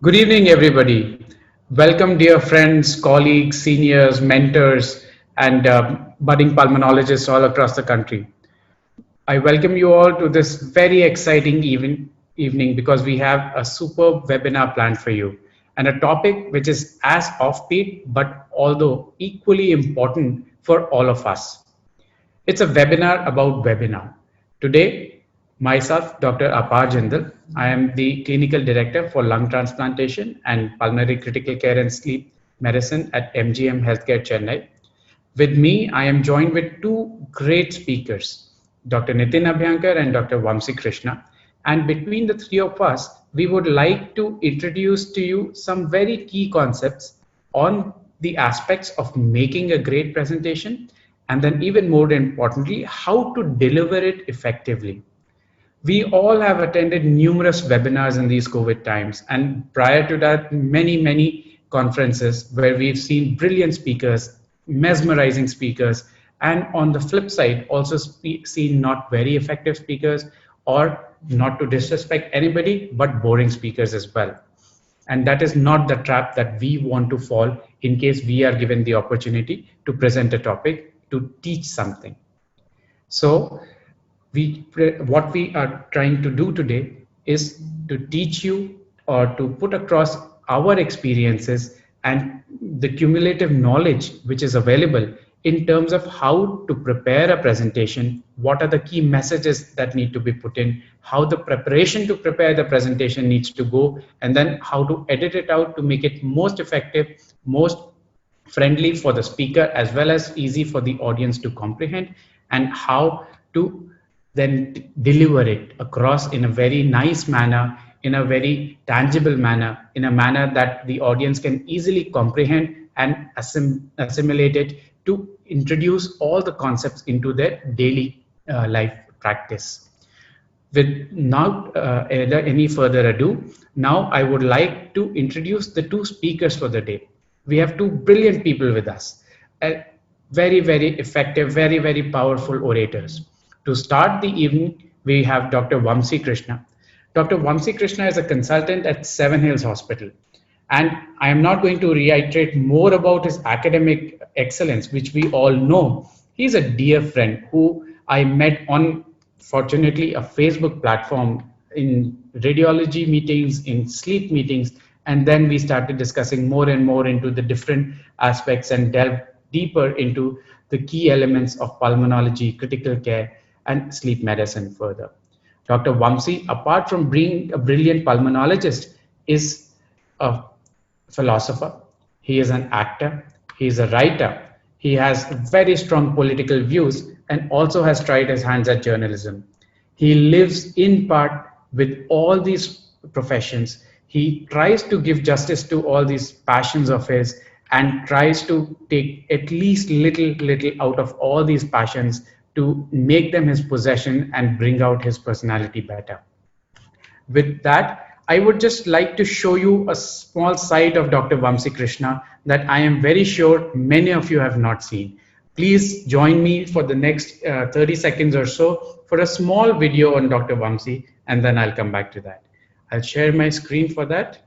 Good evening, everybody. Welcome, dear friends, colleagues, seniors, mentors, and budding pulmonologists all across the country. I welcome you all to this very exciting evening because we have a superb webinar planned for you and a topic which is as offbeat but although equally important for all of us. It's a webinar about webinar. Today, myself, Dr. Apar Jindal, I am the Clinical Director for Lung Transplantation and Pulmonary Critical Care and Sleep Medicine at MGM Healthcare Chennai. With me, I am joined with two great speakers, Dr. Nitin Abhyankar and Dr. Vamsi Krishna. And between the three of us, we would like to introduce to you some very key concepts on the aspects of making a great presentation, and then even more importantly, how to deliver it effectively. We all have attended numerous webinars in these COVID times, and prior to that, many conferences where we've seen brilliant speakers, mesmerizing speakers, and on the flip side, also seen not very effective speakers, or not to disrespect anybody, but boring speakers as well. And that is not the trap that we want to fall in case we are given the opportunity to present a topic, to teach something. So what we are trying to do today is to teach you or to put across our experiences and the cumulative knowledge which is available in terms of how to prepare a presentation, what are the key messages that need to be put in, how the preparation to prepare the presentation needs to go, and then how to edit it out to make it most effective, most friendly for the speaker as well as easy for the audience to comprehend, and how to then deliver it across in a very nice manner, in a very tangible manner, in a manner that the audience can easily comprehend and assimilate it to introduce all the concepts into their daily life practice. With not any further ado, now I would like to introduce the two speakers for the day. We have two brilliant people with us, very effective, very powerful orators. To start the evening, we have Dr. Vamsi Krishna. Dr. Vamsi Krishna is a consultant at Seven Hills Hospital. And I am not going to reiterate more about his academic excellence, which we all know. He's a dear friend who I met on, fortunately, a Facebook platform in radiology meetings, in sleep meetings, and then we started discussing more and more into the different aspects and delve deeper into the key elements of pulmonology, critical care, and sleep medicine further. Dr. Vamsi, apart from being a brilliant pulmonologist, is a philosopher, he is an actor, he is a writer, he has very strong political views and also has tried his hands at journalism. He lives in part with all these professions. He tries to give justice to all these passions of his and tries to take at least little out of all these passions to make them his possession and bring out his personality better. With that, I would just like to show you a small side of Dr. Vamsi Krishna that I am very sure many of you have not seen. Please join me for the next 30 seconds or so for a small video on Dr. Vamsi, and then I'll come back to that. I'll share my screen for that.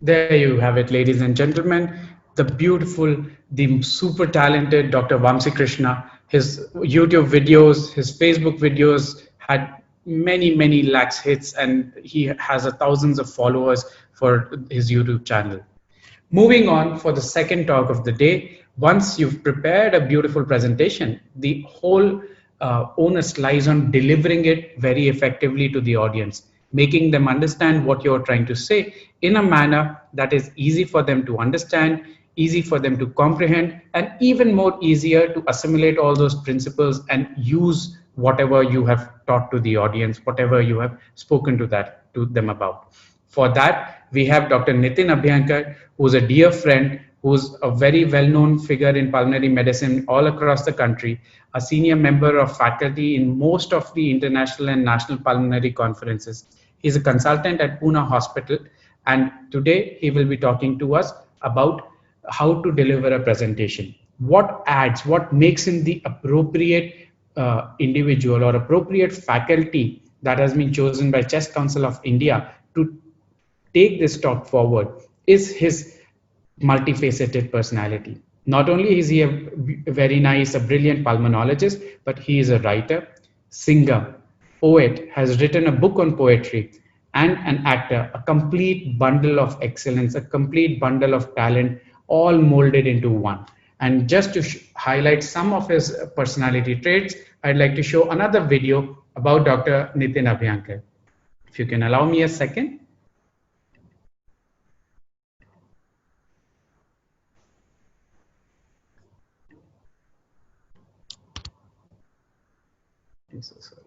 There you have it, ladies and gentlemen. The beautiful, the super talented Dr. Vamsi Krishna. His YouTube videos, his Facebook videos had many, many lakhs hits, and he has thousands of followers for his YouTube channel. Moving on for the second talk of the day, once you've prepared a beautiful presentation, the whole onus lies on delivering it very effectively to the audience, making them understand what you're trying to say in a manner that is easy for them to understand, easy for them to comprehend, and even more easier to assimilate all those principles and use whatever you have taught to the audience, whatever you have spoken to them about. For that, we have Dr. Nitin Abhyankar, who's a dear friend, who's a very well-known figure in pulmonary medicine all across the country, a senior member of faculty in most of the international and national pulmonary conferences. He's a consultant at Pune Hospital, and today he will be talking to us about how to deliver a presentation. What adds, what makes him the appropriate individual or appropriate faculty that has been chosen by Chest Council of India to take this talk forward is his multifaceted personality. Not only is he a very nice, a brilliant pulmonologist, but he is a writer, singer, poet, has written a book on poetry, and an actor, a complete bundle of excellence, a complete bundle of talent, all molded into one. And just to highlight some of his personality traits, I'd like to show another video about Dr. Nitin Abhyankar. If you can allow me a second. I'm so sorry.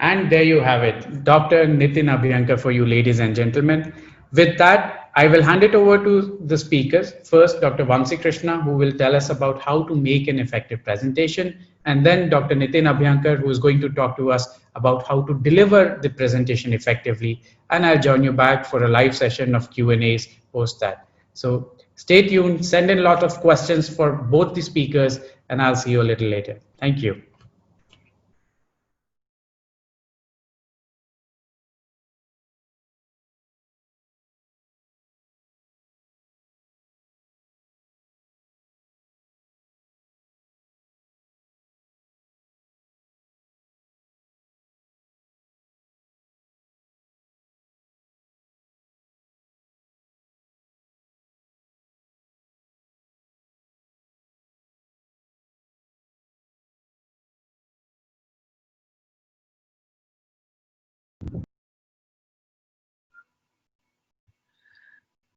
And there you have it, Dr. Nitin Abhyankar for you, ladies and gentlemen. With that, I will hand it over to the speakers. First, Dr. Vamsi Krishna, who will tell us about how to make an effective presentation, and then Dr. Nitin Abhyankar, who is going to talk to us about how to deliver the presentation effectively. And I'll join you back for a live session of Q&As post that. So stay tuned, send in a lot of questions for both the speakers, and I'll see you a little later. Thank you.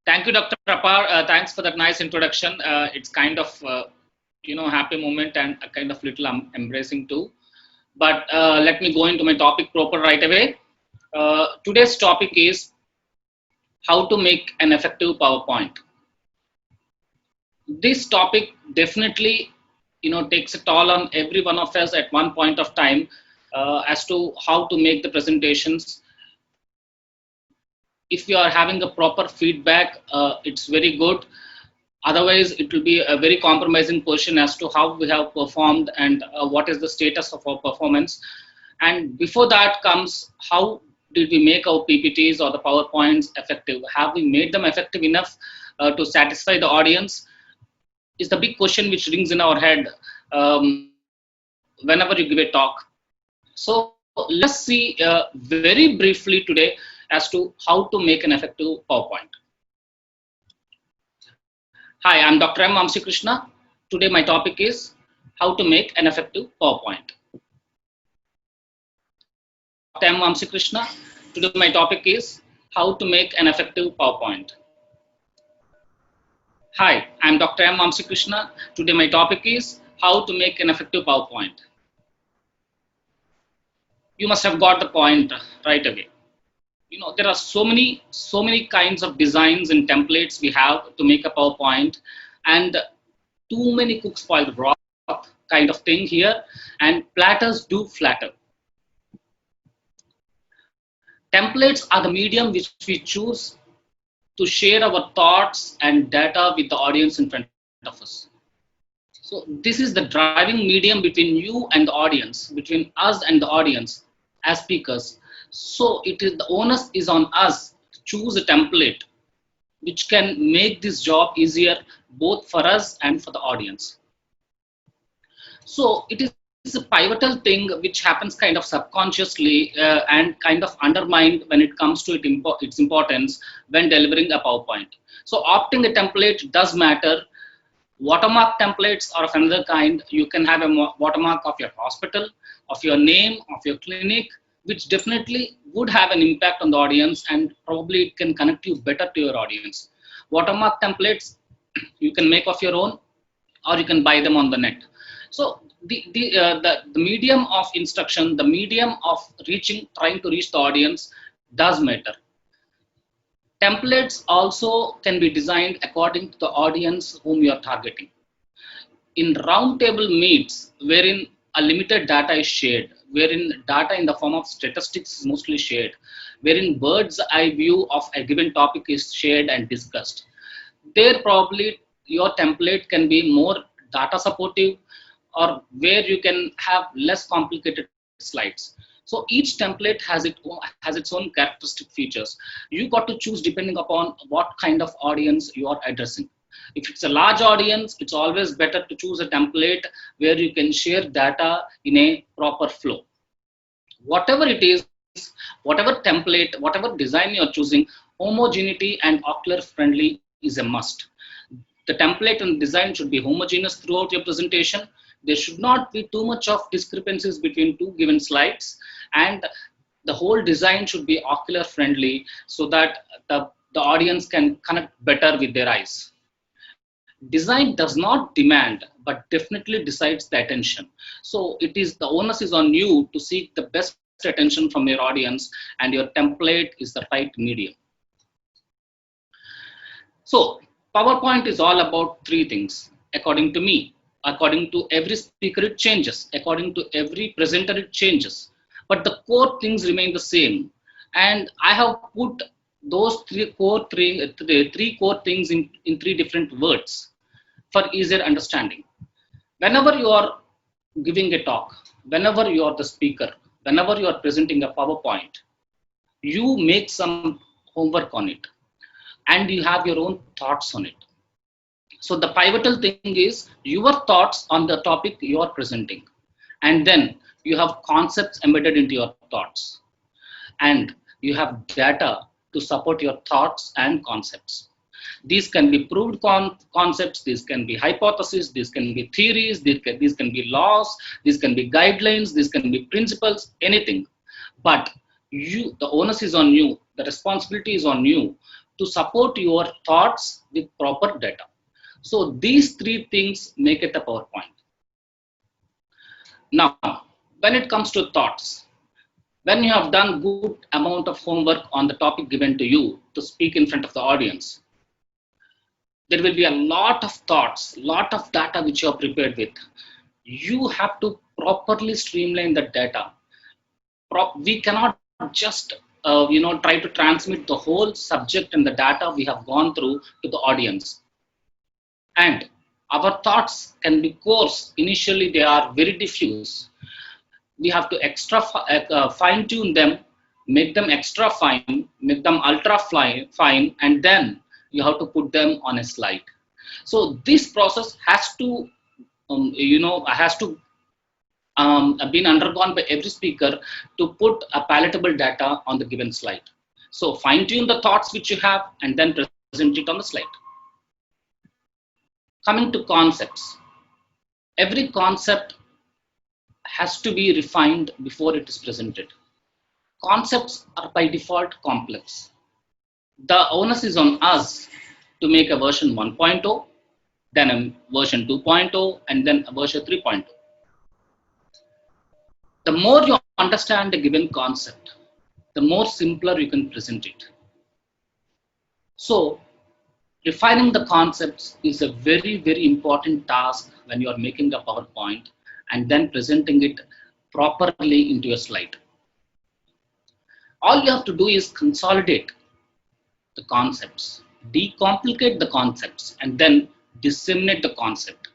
Thank you, Dr. Prapar. Thanks for that nice introduction. It's kind of, happy moment and a kind of little embracing too. But let me go into my topic proper right away. Today's topic is how to make an effective PowerPoint. This topic definitely, takes a toll on every one of us at one point of time as to how to make the presentations. If you are having a proper feedback, it's very good. Otherwise, it will be a very compromising question as to how we have performed and what is the status of our performance. And before that comes, how did we make our PPTs or the PowerPoints effective? Have we made them effective enough to satisfy the audience? is the big question which rings in our head whenever you give a talk. So let us see very briefly today as to how to make an effective PowerPoint. Hi, I'm Dr. M. Vamsi Krishna. Today my topic is how to make an effective PowerPoint. Dr. M. Vamsi Krishna. Today my topic is how to make an effective PowerPoint. Hi, I'm Dr. M. Vamsi Krishna. Today my topic is how to make an effective PowerPoint. You must have got the point right away. You know, there are so many kinds of designs and templates we have to make a PowerPoint, and too many cooks spoil the broth kind of thing here, and platters do flatter. Templates are the medium which we choose to share our thoughts and data with the audience in front of us. So this is the driving medium between you and the audience, between us and the audience as speakers. So the onus is on us to choose a template which can make this job easier both for us and for the audience. So it is a pivotal thing which happens kind of subconsciously and kind of undermined when it comes to its importance when delivering a PowerPoint. So opting a template does matter. Watermark templates are of another kind. You can have a watermark of your hospital, of your name, of your clinic, which definitely would have an impact on the audience, and probably it can connect you better to your audience. Watermark templates you can make of your own, or you can buy them on the net. So the medium of instruction, the medium of trying to reach the audience does matter. Templates also can be designed according to the audience whom you are targeting. In roundtable meets, wherein a limited data is shared, wherein data in the form of statistics is mostly shared, wherein bird's eye view of a given topic is shared and discussed, there probably your template can be more data supportive, or where you can have less complicated slides. So each template has its own characteristic features. You got to choose depending upon what kind of audience you are addressing. If it's a large audience, it's always better to choose a template where you can share data in a proper flow. Whatever it is, whatever template, whatever design you're choosing, homogeneity and ocular friendly is a must. The template and design should be homogeneous throughout your presentation. There should not be too much of discrepancies between two given slides, and the whole design should be ocular friendly so that the audience can connect better with their eyes. Design does not demand, but definitely decides the attention. So the onus is on you to seek the best attention from your audience, and your template is the right medium. So PowerPoint is all about three things, according to me. According to every speaker, it changes. According to every presenter, it changes. But the core things remain the same. And I have put those three core things in three different words for easier understanding. Whenever you are giving a talk, whenever you are the speaker, whenever you are presenting a PowerPoint, you make some homework on it, and you have your own thoughts on it. So the pivotal thing is your thoughts on the topic you are presenting, and then you have concepts embedded into your thoughts, and you have data to support your thoughts and concepts. These can be proved concepts, these can be hypotheses, these can be theories, these can be laws, these can be guidelines, these can be principles, anything. But the onus is on you, the responsibility is on you to support your thoughts with proper data. So these three things make it a PowerPoint. Now, when it comes to thoughts, when you have done good amount of homework on the topic given to you to speak in front of the audience, there will be a lot of thoughts, lot of data which you are prepared with. You have to properly streamline the data. We cannot just try to transmit the whole subject and the data we have gone through to the audience. And our thoughts can be coarse. Initially, they are very diffuse. We have to fine tune them, make them extra fine, make them ultra fine, and then you have to put them on a slide. So this process has to, has to been undergone by every speaker to put a palatable data on the given slide. So fine tune the thoughts which you have and then present it on the slide. Coming to concepts, every concept has to be refined before it is presented. Concepts are by default complex. The onus is on us to make a version 1.0, then a version 2.0, and then a version 3.0. The more you understand a given concept, the more simpler you can present it. So, refining the concepts is a very, very important task when you are making a PowerPoint and then presenting it properly into a slide. All you have to do is consolidate the concepts, decomplicate the concepts, and then disseminate the concept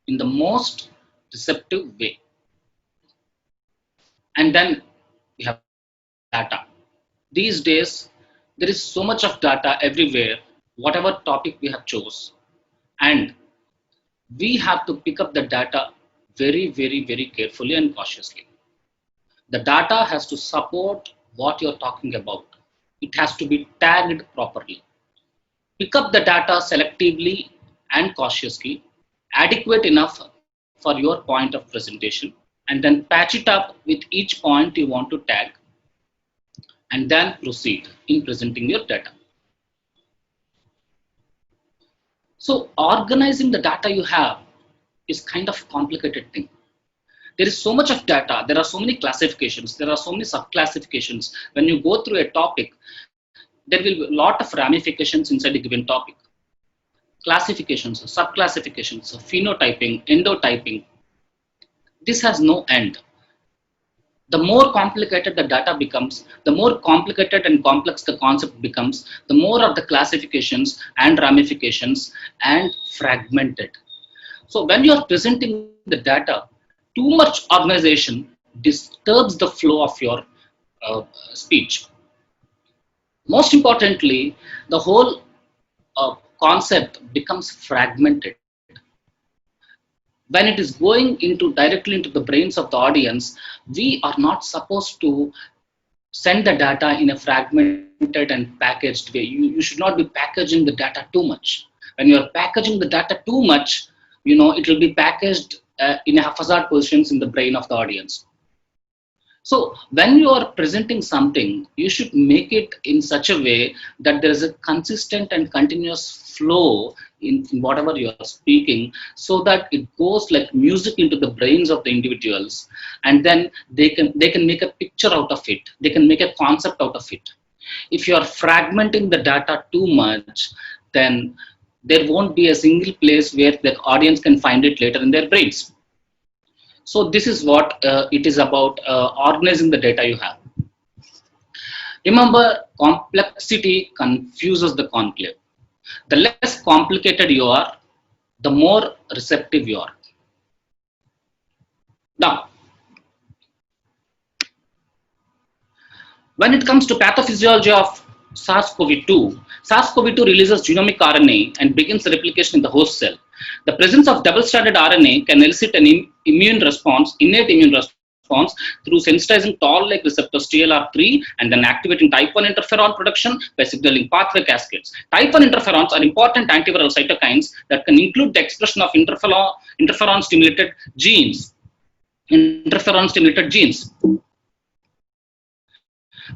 in the most receptive way. And then we have data. These days, there is so much of data everywhere, whatever topic we have chose. And we have to pick up the data very, very, very carefully and cautiously. The data has to support what you're talking about. It has to be tagged properly. Pick up the data selectively and cautiously, adequate enough for your point of presentation, and then patch it up with each point you want to tag, and then proceed in presenting your data. So organizing the data you have is kind of a complicated thing. There is so much of data, there are so many classifications, there are so many sub-classifications. When you go through a topic, there will be a lot of ramifications inside a given topic. Classifications, sub-classifications, phenotyping, endotyping. This has no end. The more complicated the data becomes, the more complicated and complex the concept becomes, the more of the classifications and ramifications and fragmented. So when you are presenting the data, too much organization disturbs the flow of your speech. Most importantly, the whole concept becomes fragmented. When it is going directly into the brains of the audience, we are not supposed to send the data in a fragmented and packaged way. You should not be packaging the data too much. When you are packaging the data too much, it will be packaged in a haphazard positions in the brain of the audience. So when you are presenting something, you should make it in such a way that there is a consistent and continuous flow in whatever you are speaking, so that it goes like music into the brains of the individuals, and then they can make a picture out of it. They can make a concept out of it. If you are fragmenting the data too much, then there won't be a single place where the audience can find it later in their brains. So this is what it is about, organizing the data you have. Remember, complexity confuses the conclave. The less complicated you are, the more receptive you are. Now, when it comes to pathophysiology of SARS-CoV-2, SARS-CoV-2 releases genomic RNA and begins the replication in the host cell. The presence of double-stranded RNA can elicit an innate immune response through sensitizing toll-like receptors TLR3 and then activating type 1 interferon production by signaling pathway cascades. Type 1 interferons are important antiviral cytokines that can include the expression of interferon-stimulated genes.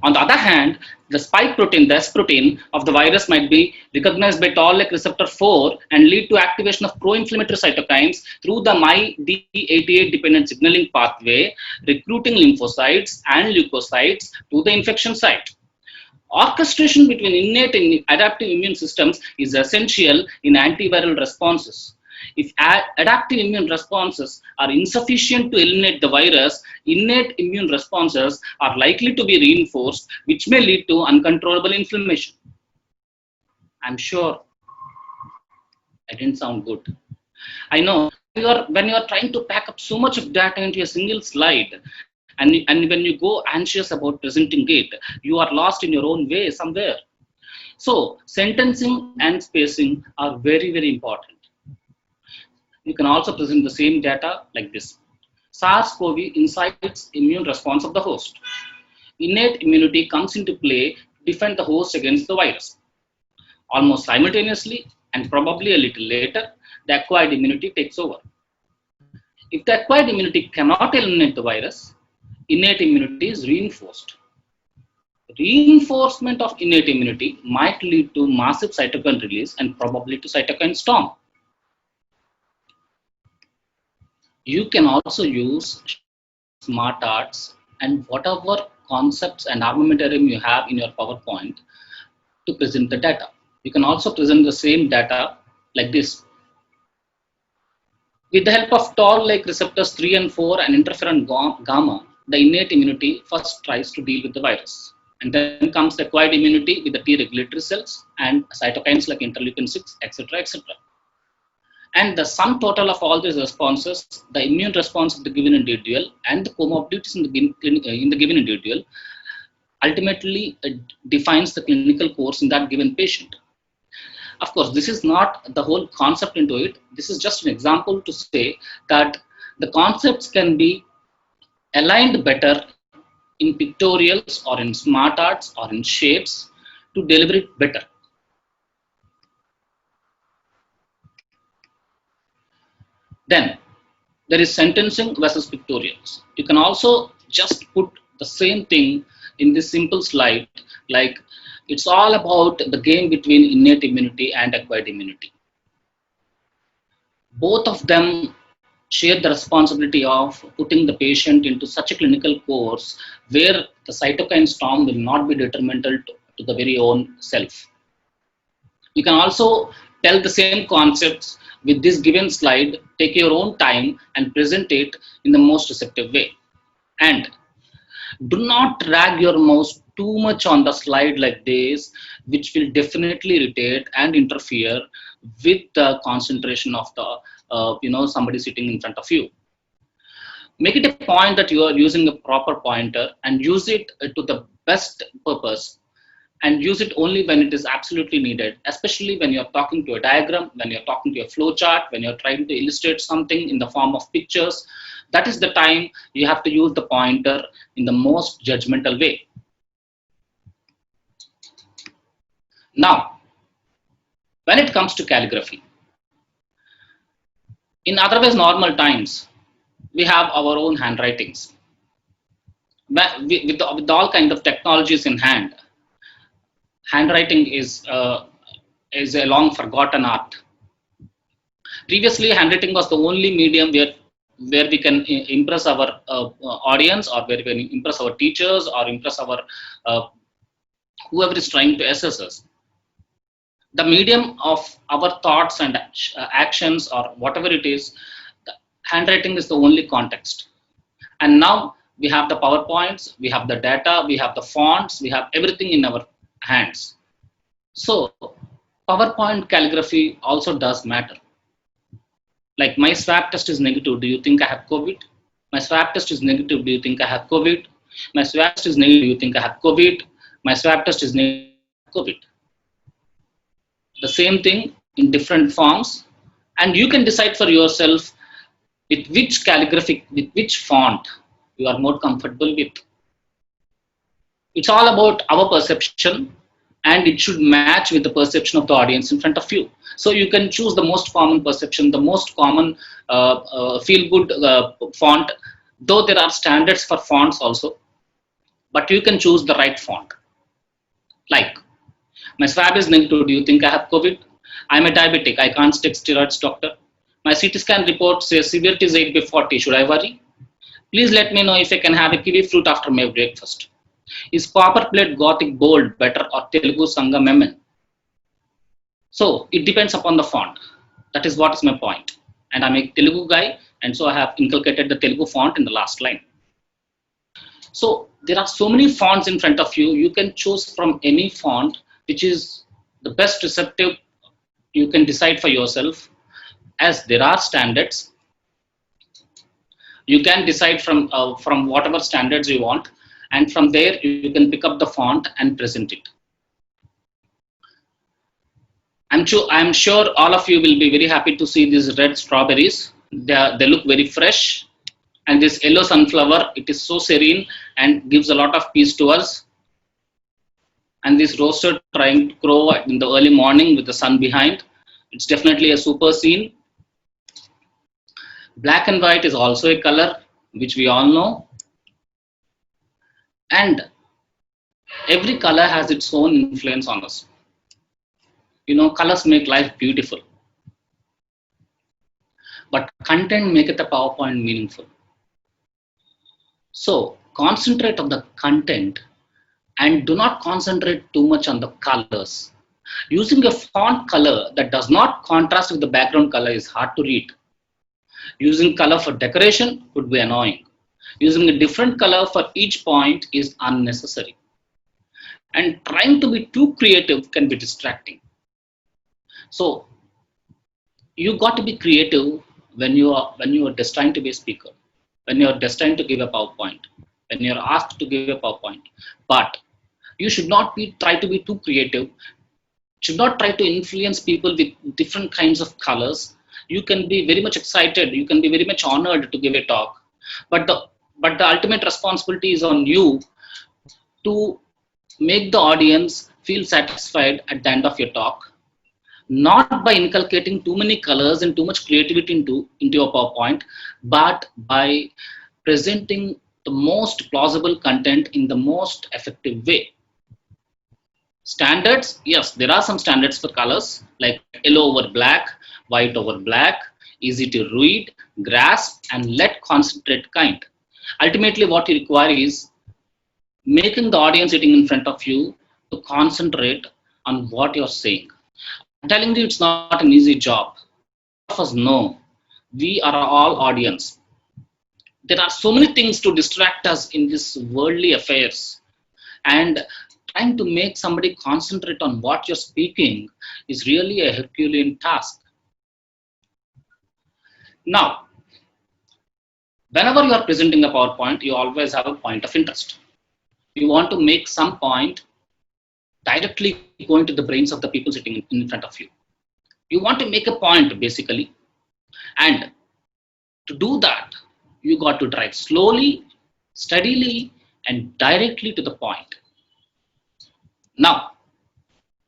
On the other hand, the spike protein, the S protein of the virus might be recognized by toll-like receptor 4 and lead to activation of pro-inflammatory cytokines through the MyD88 dependent signaling pathway, recruiting lymphocytes and leukocytes to the infection site. Orchestration between innate and adaptive immune systems is essential in antiviral responses. If adaptive immune responses are insufficient to eliminate the virus, innate immune responses are likely to be reinforced, which may lead to uncontrollable inflammation. I'm sure I didn't sound good. I know when you are trying to pack up so much of data into a single slide, and when you go anxious about presenting it, you are lost in your own way somewhere. So sentencing and spacing are very, very important. You can also present the same data like this. SARS-CoV incites immune response of the host. Innate immunity comes into play to defend the host against the virus. Almost simultaneously, and probably a little later, the acquired immunity takes over. If the acquired immunity cannot eliminate the virus, innate immunity is reinforced. Reinforcement of innate immunity might lead to massive cytokine release and probably to cytokine storm. You can also use smart arts and whatever concepts and armamentarium you have in your PowerPoint to present the data. You can also present the same data like this. With the help of toll-like receptors 3 and 4 and interferon gamma, the innate immunity first tries to deal with the virus. And then comes the acquired immunity with the T regulatory cells and cytokines like interleukin 6, etc., etc. And the sum total of all these responses, the immune response of the given individual and the comorbidities in the given individual, ultimately defines the clinical course in that given patient. Of course, this is not the whole concept into it. This is just an example to say that the concepts can be aligned better in pictorials or in smart arts or in shapes to deliver it better. Then there is sentencing versus pictorials. You can also just put the same thing in this simple slide, like it's all about the game between innate immunity and acquired immunity. Both of them share the responsibility of putting the patient into such a clinical course where the cytokine storm will not be detrimental to the very own self. You can also tell the same concepts with this given slide, take your own time and present it in the most receptive way. And do not drag your mouse too much on the slide like this, which will definitely irritate and interfere with the concentration of the somebody sitting in front of you. Make it a point that you are using a proper pointer and use it to the best purpose, and use it only when it is absolutely needed, especially when you're talking to a diagram, when you're talking to a flow chart, when you're trying to illustrate something in the form of pictures. That is the time you have to use the pointer in the most judgmental way. Now, when it comes to calligraphy, in otherwise normal times, we have our own handwritings. With all kinds of technologies in hand, handwriting is a long forgotten art. Previously, handwriting was the only medium where we can impress our audience, or where we can impress our teachers, or impress our whoever is trying to assess us. The medium of our thoughts and actions, or whatever it is, the handwriting is the only context. And now we have the PowerPoints, we have the data, we have the fonts, we have everything in our hands. So PowerPoint calligraphy also does matter. Like, my swab test is negative, do you think I have COVID? My swab test is negative, do you think I have COVID? My swab test is negative, do you think I have COVID? My swab test is negative, COVID. The same thing in different forms, and you can decide for yourself with which calligraphic, with which font you are more comfortable with. It's all about our perception, and it should match with the perception of the audience in front of you. So you can choose the most common perception, the most common feel-good font, though there are standards for fonts also, but you can choose the right font. Like, my swab is negative, do you think I have COVID? I'm a diabetic, I can't take steroids, doctor. My CT scan report says severity is 8/40, should I worry? Please let me know if I can have a kiwi fruit after my breakfast. Is copper plate Gothic bold better, or Telugu Sangam MN? So it depends upon the font. That is what is my point. And I'm a Telugu guy, and so I have inculcated the Telugu font in the last line. So there are so many fonts in front of you. You can choose from any font which is the best receptive. You can decide for yourself, as there are standards. You can decide from whatever standards you want, and from there you can pick up the font and present it. I'm sure all of you will be very happy to see these red strawberries. They look very fresh. And this yellow sunflower, it is so serene and gives a lot of peace to us. And this rooster trying to crow in the early morning with the sun behind. It's definitely a super scene. Black and white is also a color which we all know. And every color has its own influence on us. Colors make life beautiful, but content make it a PowerPoint meaningful. So concentrate on the content and do not concentrate too much on the colors. Using a font color that does not contrast with the background color is hard to read. Using color for decoration could be annoying. Using a different color for each point is unnecessary. And trying to be too creative can be distracting. So you got to be creative when you are destined to be a speaker, when you are destined to give a PowerPoint, when you are asked to give a PowerPoint. But you should not try to be too creative. Should not try to influence people with different kinds of colors. You can be very much excited. You can be very much honored to give a talk, but the ultimate responsibility is on you to make the audience feel satisfied at the end of your talk, not by inculcating too many colors and too much creativity into your PowerPoint, but by presenting the most plausible content in the most effective way. Standards, yes, there are some standards for colors like yellow over black, white over black, easy to read, grasp, and let concentrate kind. Ultimately, what you require is making the audience sitting in front of you to concentrate on what you're saying. I'm telling you, it's not an easy job. All of us know we are all audience. There are so many things to distract us in this worldly affairs, and trying to make somebody concentrate on what you're speaking is really a Herculean task. Now, whenever you are presenting a PowerPoint, you always have a point of interest. You want to make some point directly going to the brains of the people sitting in front of you. You want to make a point basically, and to do that, you got to drive slowly, steadily, and directly to the point. Now,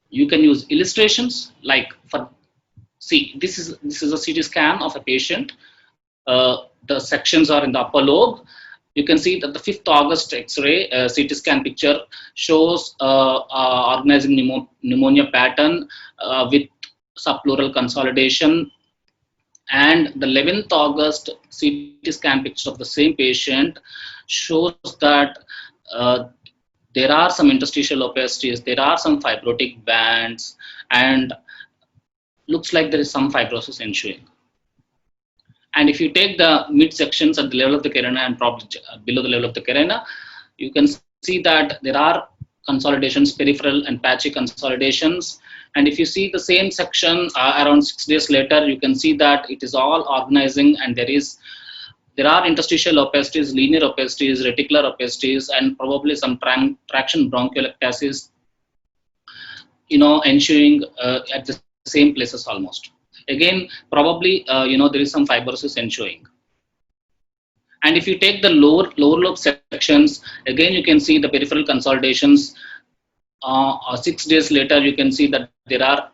you can use illustrations like this is a CT scan of a patient. The sections are in the upper lobe. You can see that the 5th August X-ray CT scan picture shows organizing pneumonia pattern with subpleural consolidation, and the 11th August CT scan picture of the same patient shows that there are some interstitial opacities, there are some fibrotic bands, and looks like there is some fibrosis ensuing. And if you take the mid sections at the level of the carina and probably below the level of the carina, you can see that there are consolidations, peripheral and patchy consolidations. And if you see the same section around 6 days later, you can see that it is all organizing, and there are interstitial opacities, linear opacities, reticular opacities, and probably some traction bronchiectasis, ensuing at the same places almost. Again, probably, there is some fibrosis ensuing. And if you take the lower lobe sections, again, you can see the peripheral consolidations. 6 days later, you can see that there are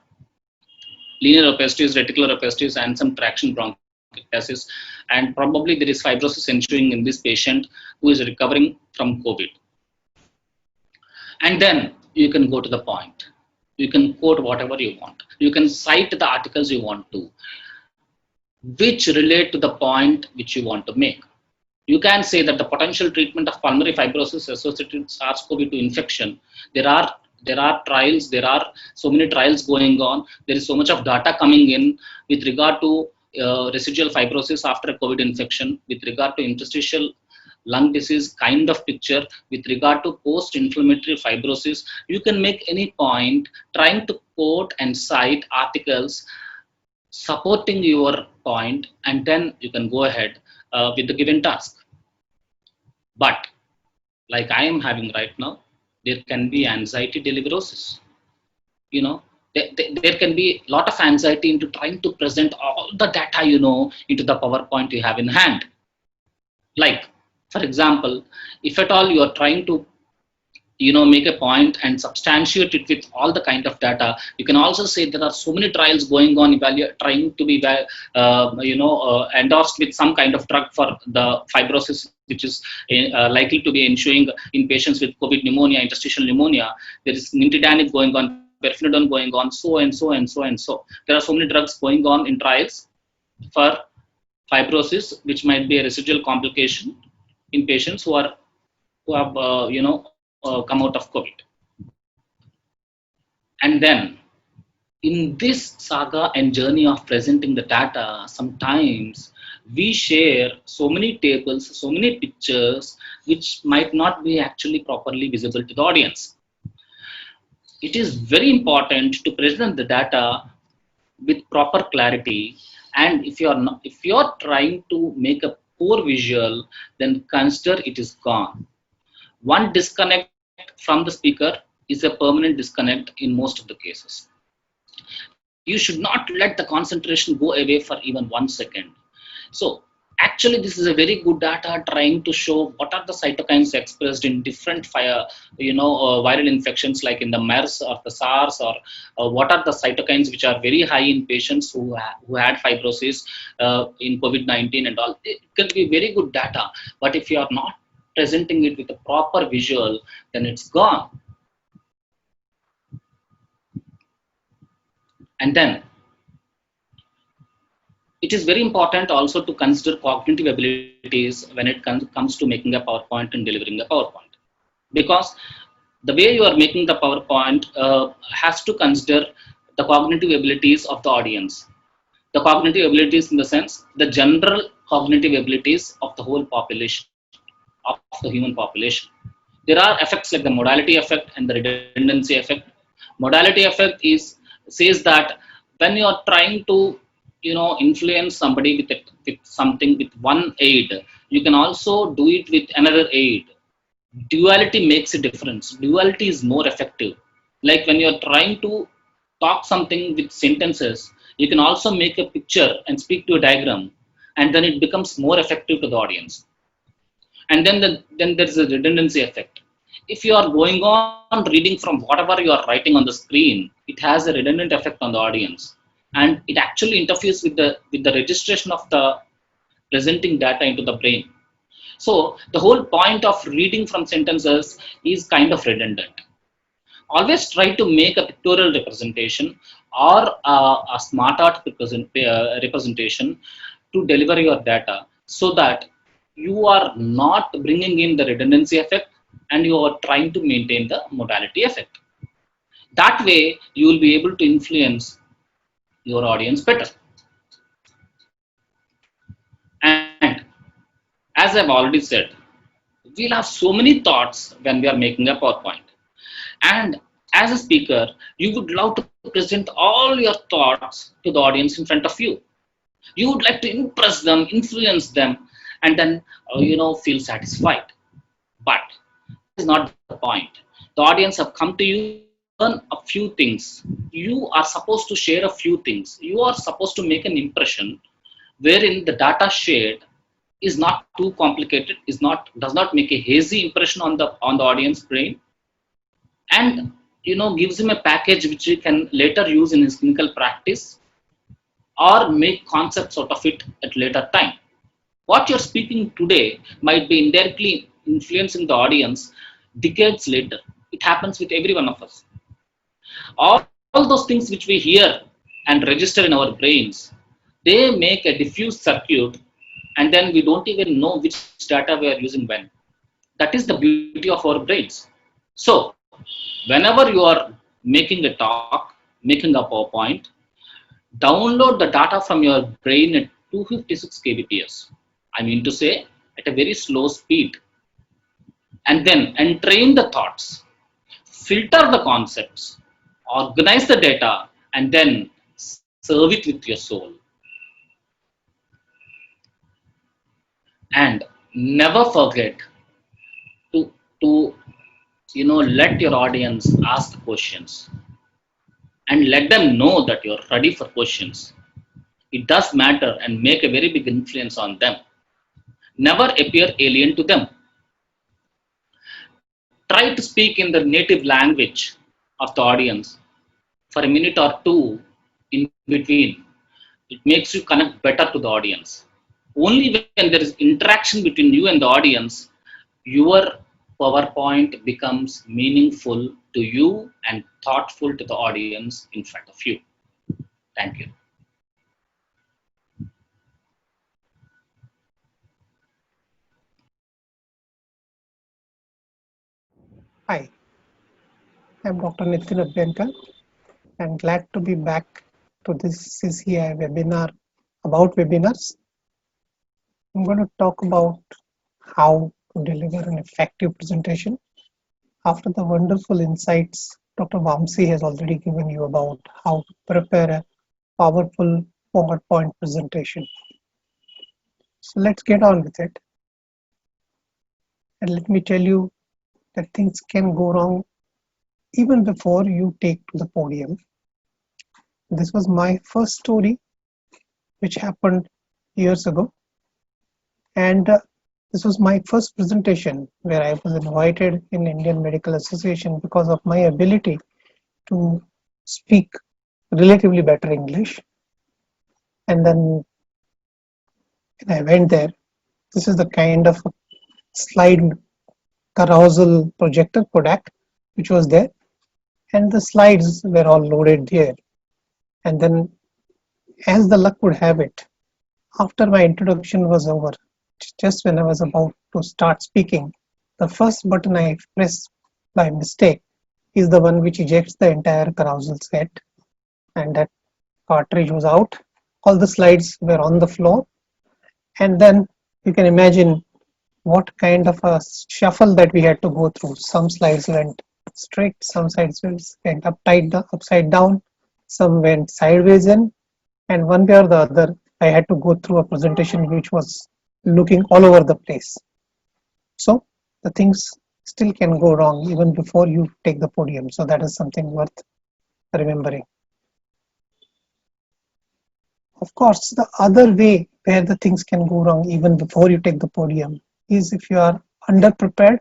linear opacities, reticular opacities, and some traction bronchiectasis. And probably there is fibrosis ensuing in this patient who is recovering from COVID. And then you can go to the point. You can quote whatever you want. You can cite the articles you want to, which relate to the point which you want to make. You can say that the potential treatment of pulmonary fibrosis associated with SARS-CoV-2 infection, there are trials, there are so many trials going on. There is so much of data coming in with regard to residual fibrosis after a COVID infection, with regard to interstitial lung disease kind of picture, with regard to post-inflammatory fibrosis. You can make any point trying to quote and cite articles supporting your point, and then you can go ahead with the given task. But like I am having right now, there can be anxiety deliverosis. there can be a lot of anxiety into trying to present all the data into the PowerPoint you have in hand. Like, for example, if at all you are trying to make a point and substantiate it with all the kind of data, you can also say there are so many trials going on trying to be endorsed with some kind of drug for the fibrosis, which is likely to be ensuing in patients with COVID pneumonia, interstitial pneumonia. There is nintedanib going on, pirfenidone going on, so and so and so and so. There are so many drugs going on in trials for fibrosis, which might be a residual complication in patients who have come out of COVID. And then in this saga and journey of presenting the data, sometimes we share so many tables, so many pictures, which might not be actually properly visible to the audience. It is very important to present the data with proper clarity, and if you're trying to make a poor visual, then consider it is gone. One disconnect from the speaker is a permanent disconnect in most of the cases. You should not let the concentration go away for even 1 second. So actually this is a very good data trying to show what are the cytokines expressed in different viral infections, like in the MERS or the SARS, or what are the cytokines which are very high in patients who had fibrosis in COVID-19 and all. It can be very good data, but if you are not presenting it with a proper visual, then it's gone. And then it is very important also to consider cognitive abilities when it comes to making a PowerPoint and delivering a PowerPoint, because the way you are making the PowerPoint has to consider the cognitive abilities of the audience. The cognitive abilities in the sense, the general cognitive abilities of the whole population, of the human population. There are effects like the modality effect and the redundancy effect. Modality effect says that when you are trying to influence somebody with something with one aid, you can also do it with another aid. Duality makes a difference. Duality is more effective. Like when you're trying to talk something with sentences, you can also make a picture and speak to a diagram, and then it becomes more effective to the audience. And then there's a redundancy effect. If you are going on reading from whatever you are writing on the screen, it has a redundant effect on the audience, and it actually interferes with the registration of the presenting data into the brain. So the whole point of reading from sentences is kind of redundant. Always try to make a pictorial representation or a smart art representation to deliver your data, so that you are not bringing in the redundancy effect and you are trying to maintain the modality effect. That way you will be able to influence your audience better. And as I've already said, we'll have so many thoughts when we are making a PowerPoint. And as a speaker, you would love to present all your thoughts to the audience in front of you. You would like to impress them, influence them, and then feel satisfied. But that is not the point. The audience have come to you to learn a few things. You are supposed to share a few things. You are supposed to make an impression wherein the data shared is not too complicated, does not make a hazy impression on the audience brain, and gives him a package which he can later use in his clinical practice or make concepts out of it at later time. What you're speaking today might be indirectly influencing the audience decades later. It happens with every one of us. All those things which we hear and register in our brains, they make a diffuse circuit, and then we don't even know which data we are using when. That is the beauty of our brains. So whenever you are making a talk, making a PowerPoint, download the data from your brain at 256 kbps. I mean to say, at a very slow speed. And then entrain the thoughts, filter the concepts, organize the data, and then serve it with your soul. And never forget to let your audience ask questions. and let them know that you're ready for questions. It does matter and make a very big influence on them. Never appear alien to them. Try to speak in the native language of the audience for a minute or two in between. It makes you connect better to the audience. Only when there is interaction between you and the audience, your PowerPoint becomes meaningful to you and thoughtful to the audience in front of you. Thank you. Hi, I'm Dr. Nitin Abhyankar. I'm glad to be back to this CCI webinar about webinars. I'm going to talk about how to deliver an effective presentation after the wonderful insights Dr. Vamsi has already given you about how to prepare a powerful PowerPoint presentation. So let's get on with it. And let me tell you that things can go wrong even before you take to the podium. This was my first story, which happened years ago. And this was my first presentation where I was invited in Indian Medical Association because of my ability to speak relatively better English. And then when I went there, this is the kind of slide carousel projector Kodak, which was there. And the slides were all loaded there. And then, as the luck would have it, after my introduction was over, just when I was about to start speaking, the first button I pressed by mistake is the one which ejects the entire carousel set, and that cartridge was out. All the slides were on the floor, and then you can imagine what kind of a shuffle that we had to go through. Some slides went straight, some slides went upside down, some went sideways in, and one way or the other, I had to go through a presentation which was looking all over the place. So the things still can go wrong even before you take the podium. So that is something worth remembering. Of course, the other way where the things can go wrong even before you take the podium is if you are underprepared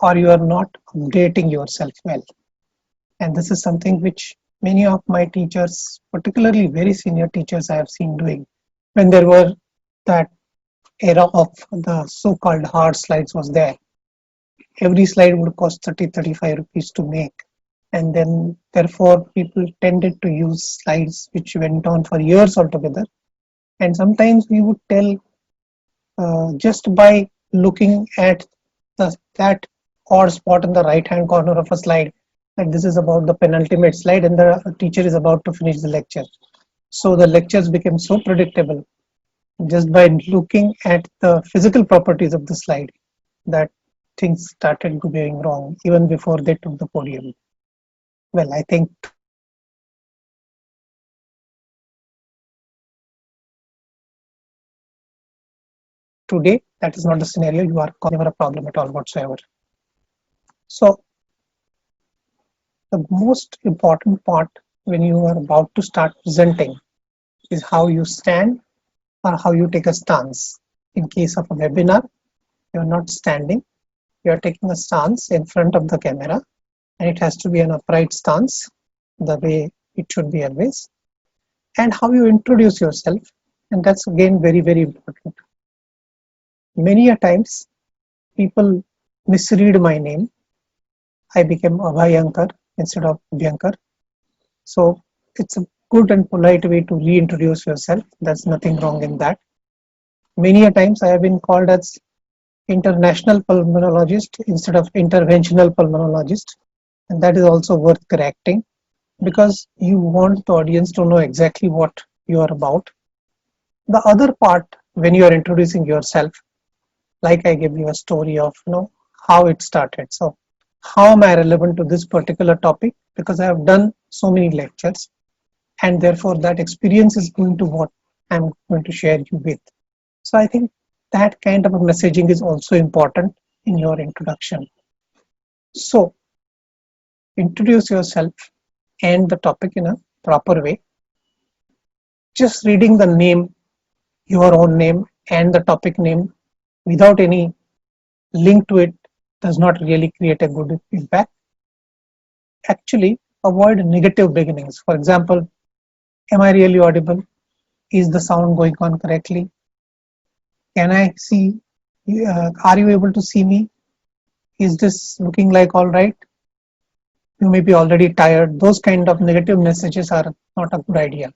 or you are not updating yourself well. And this is something which many of my teachers, particularly very senior teachers, I have seen doing. When there were that era of the so-called hard slides was there, every slide would cost 30-35 rupees to make, and then therefore people tended to use slides which went on for years altogether. And sometimes we would tell just by looking at that odd spot in the right hand corner of a slide that this is about the penultimate slide and the teacher is about to finish the lecture. So the lectures became so predictable just by looking at the physical properties of the slide that things started going wrong even before they took the podium. Well, I think today that is not the scenario. You are never a problem at all whatsoever. So the most important part when you are about to start presenting is how you stand or how you take a stance. In case of a webinar, you're not standing, you're taking a stance in front of the camera, and it has to be an upright stance, the way it should be always. And how you introduce yourself, and that's again very, very important. Many a times, people misread my name. I became Abhayankar instead of Abhyankar. So it's a good and polite way to reintroduce yourself. There's nothing wrong in that. Many a times I have been called as international pulmonologist instead of interventional pulmonologist, and that is also worth correcting because you want the audience to know exactly what you are about. The other part when you are introducing yourself, like I gave you a story of how it started. So how am I relevant to this particular topic? Because I have done so many lectures, and therefore that experience is going to what I'm going to share you with. So I think that kind of a messaging is also important in your introduction. So introduce yourself end the topic in a proper way. Just reading the name, your own name, and the topic name without any link to it does not really create a good impact. Actually, avoid negative beginnings. For example, am I really audible? Is the sound going on correctly? Can I see? Are you able to see me? Is this looking like all right? You may be already tired. Those kind of negative messages are not a good idea.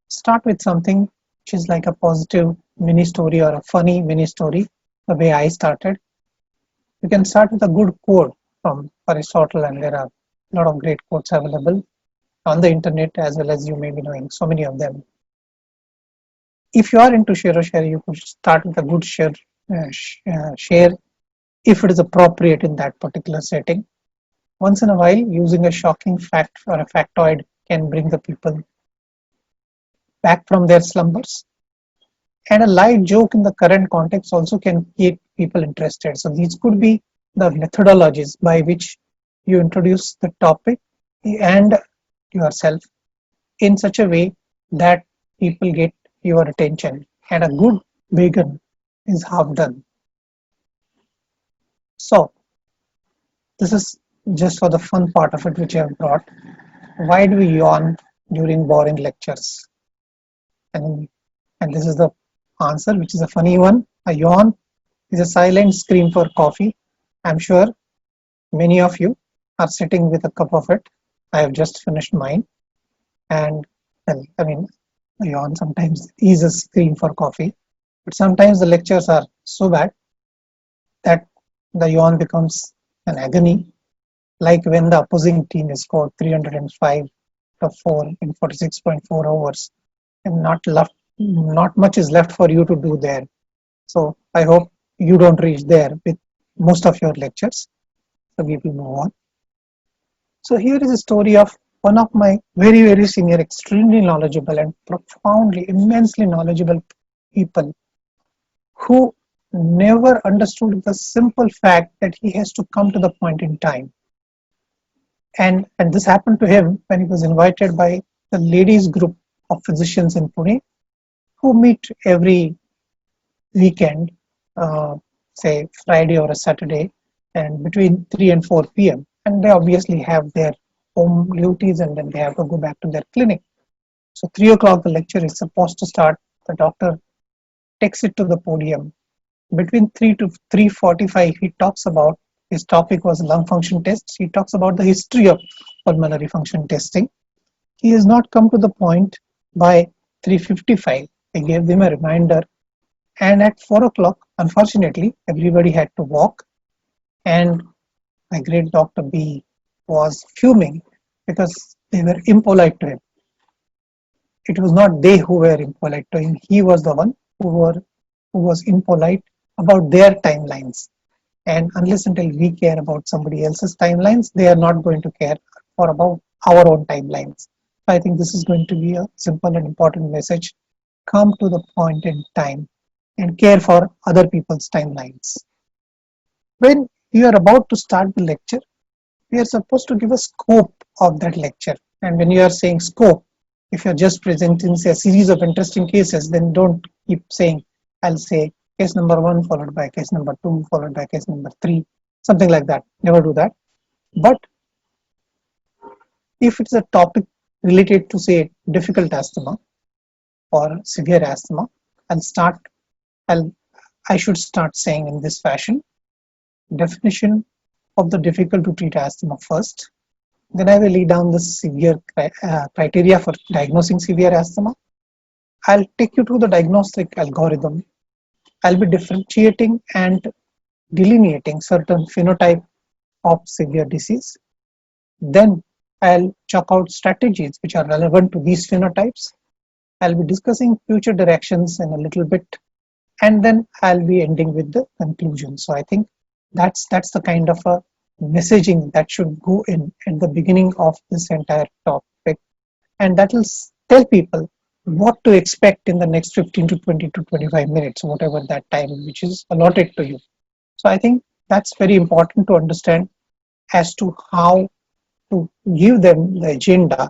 Start with something which is like a positive mini story or a funny mini story, the way I started. You can start with a good quote from Aristotle, and there are a lot of great quotes available on the internet as well as you may be knowing so many of them. If you are into share or share, you could start with a good share if it is appropriate in that particular setting. Once in a while, using a shocking fact or a factoid can bring the people back from their slumbers. And a light joke in the current context also can keep people interested. So these could be the methodologies by which you introduce the topic and yourself in such a way that people get your attention. And a good begin is half done. So this is just for the fun part of it which I have brought. Why do we yawn during boring lectures? And this is the answer, which is a funny one. A yawn is a silent scream for coffee. I'm sure many of you are sitting with a cup of it. I have just finished mine. And well, I mean, a yawn sometimes is a scream for coffee. But sometimes the lectures are so bad that the yawn becomes an agony, like when the opposing team is scored 305 to 4 in 46.4 hours and not much is left for you to do there. So I hope you don't reach there with most of your lectures. So we will move on. So here is a story of one of my very, very senior, extremely knowledgeable and profoundly, immensely knowledgeable people who never understood the simple fact that he has to come to the point in time. And this happened to him when he was invited by the ladies group of physicians in Pune who meet every weekend, say Friday or a Saturday, and between 3 and 4 p.m. And they obviously have their home duties and then they have to go back to their clinic. So 3 o'clock the lecture is supposed to start. The doctor takes it to the podium. Between 3 to 3:45, he talks about, his topic was lung function tests. He talks about the history of pulmonary function testing. He has not come to the point by 3:55. I gave them a reminder. And at 4 o'clock, unfortunately, everybody had to walk. And my great Dr. B was fuming because they were impolite to him. It was not they who were impolite to him. He was the one who was impolite about their timelines. And unless until we care about somebody else's timelines, they are not going to care for about our own timelines. I think this is going to be a simple and important message. Come to the point in time and care for other people's timelines. When you are about to start the lecture, we are supposed to give a scope of that lecture. And when you are saying scope, if you're just presenting, say, a series of interesting cases, then don't keep saying, I'll say case number 1 followed by case number 2 followed by case number 3, something like that. Never do that. But if it's a topic related to, say, difficult asthma or severe asthma, I should start saying in this fashion: definition of the difficult to treat asthma first. Then I will lay down the severe criteria for diagnosing severe asthma. I'll take you to the diagnostic algorithm. I'll be differentiating and delineating certain phenotype of severe disease. Then I'll chalk out strategies which are relevant to these phenotypes. I'll be discussing future directions in a little bit, and then I'll be ending with the conclusion. So I think that's the kind of a messaging that should go in at the beginning of this entire topic, and that will tell people what to expect in the next 15 to 20 to 25 minutes, whatever that time which is allotted to you. So I think that's very important to understand as to how to give them the agenda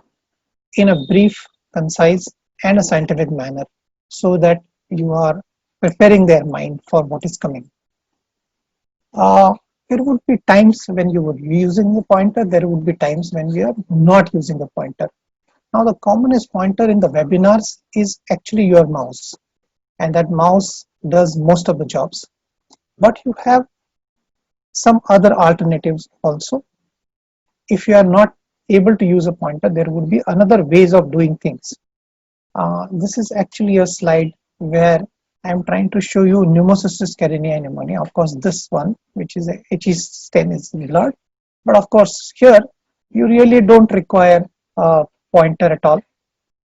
in a brief, concise, and a scientific manner so that you are preparing their mind for what is coming. Uh, there would be times when you would be using the pointer, there would be times when we are not using the pointer. Now, the commonest pointer in the webinars is actually your mouse, and that mouse does most of the jobs. But you have some other alternatives also. If you are not able to use a pointer, there would be another ways of doing things. This is actually a slide where I'm trying to show you pneumocystis carinii pneumonia. Of course, this one, which is a HE stain, is blurred. But of course, here you really don't require a pointer at all.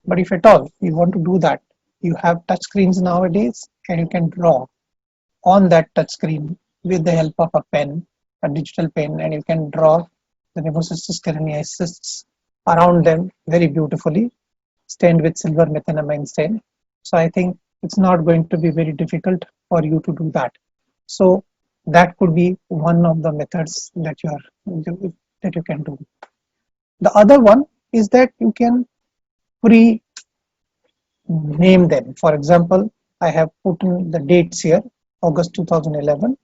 But if at all you want to do that, you have touch screens nowadays, and you can draw on that touch screen with the help of a pen, a digital pen, and you can draw the pneumocystis carinii cysts around them very beautifully, stained with silver methenamine stain. So I think it's not going to be very difficult for you to do that. So that could be one of the methods that you can do. The other one is that you can pre-name them. For example, I have put in the dates here, August 2011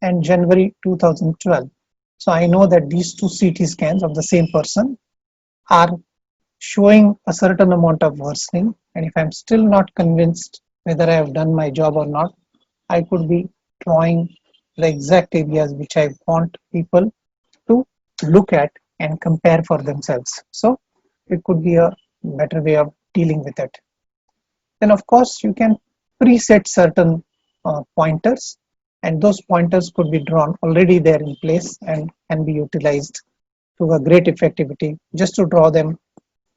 and January 2012. So I know that these two CT scans of the same person are showing a certain amount of worsening, and if I'm still not convinced whether I have done my job or not, I could be drawing the exact areas which I want people to look at and compare for themselves. So it could be a better way of dealing with it. Then of course you can preset certain pointers, and those pointers could be drawn already there in place and can be utilized to a great effectivity. Just to draw them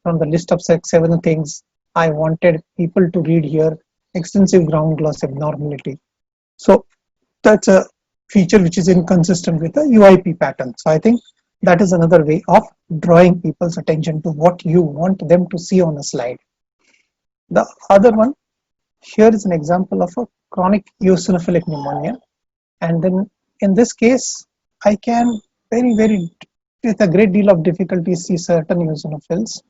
from the list of 7 things I wanted people to read here: extensive ground glass abnormality. So that's a feature which is inconsistent with the UIP pattern. So I think that is another way of drawing people's attention to what you want them to see on a slide. The other one here is an example of a chronic eosinophilic pneumonia, and then in this case I can very with a great deal of difficulty see certain eosinophils,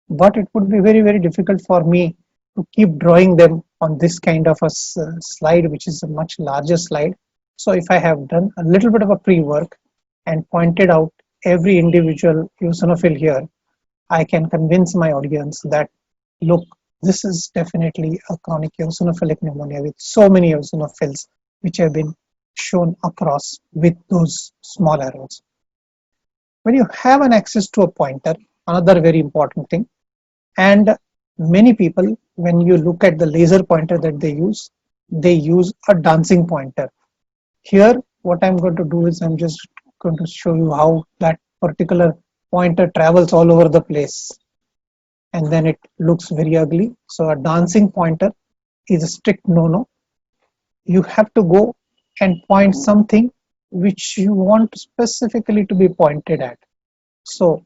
but it would be very difficult for me to keep drawing them on this kind of a slide, which is a much larger slide. So if I have done a little bit of a pre-work and pointed out every individual eosinophil here, I can convince my audience that, look, this is definitely a chronic eosinophilic pneumonia with so many eosinophils which have been shown across with those small arrows. When you have an access to a pointer, another very important thing, and many people, when you look at the laser pointer that they use a dancing pointer. Here what I'm going to do is I'm just going to show you how that particular pointer travels all over the place, and then it looks very ugly. So a dancing pointer is a strict no-no. You have to go and point something which you want specifically to be pointed at. So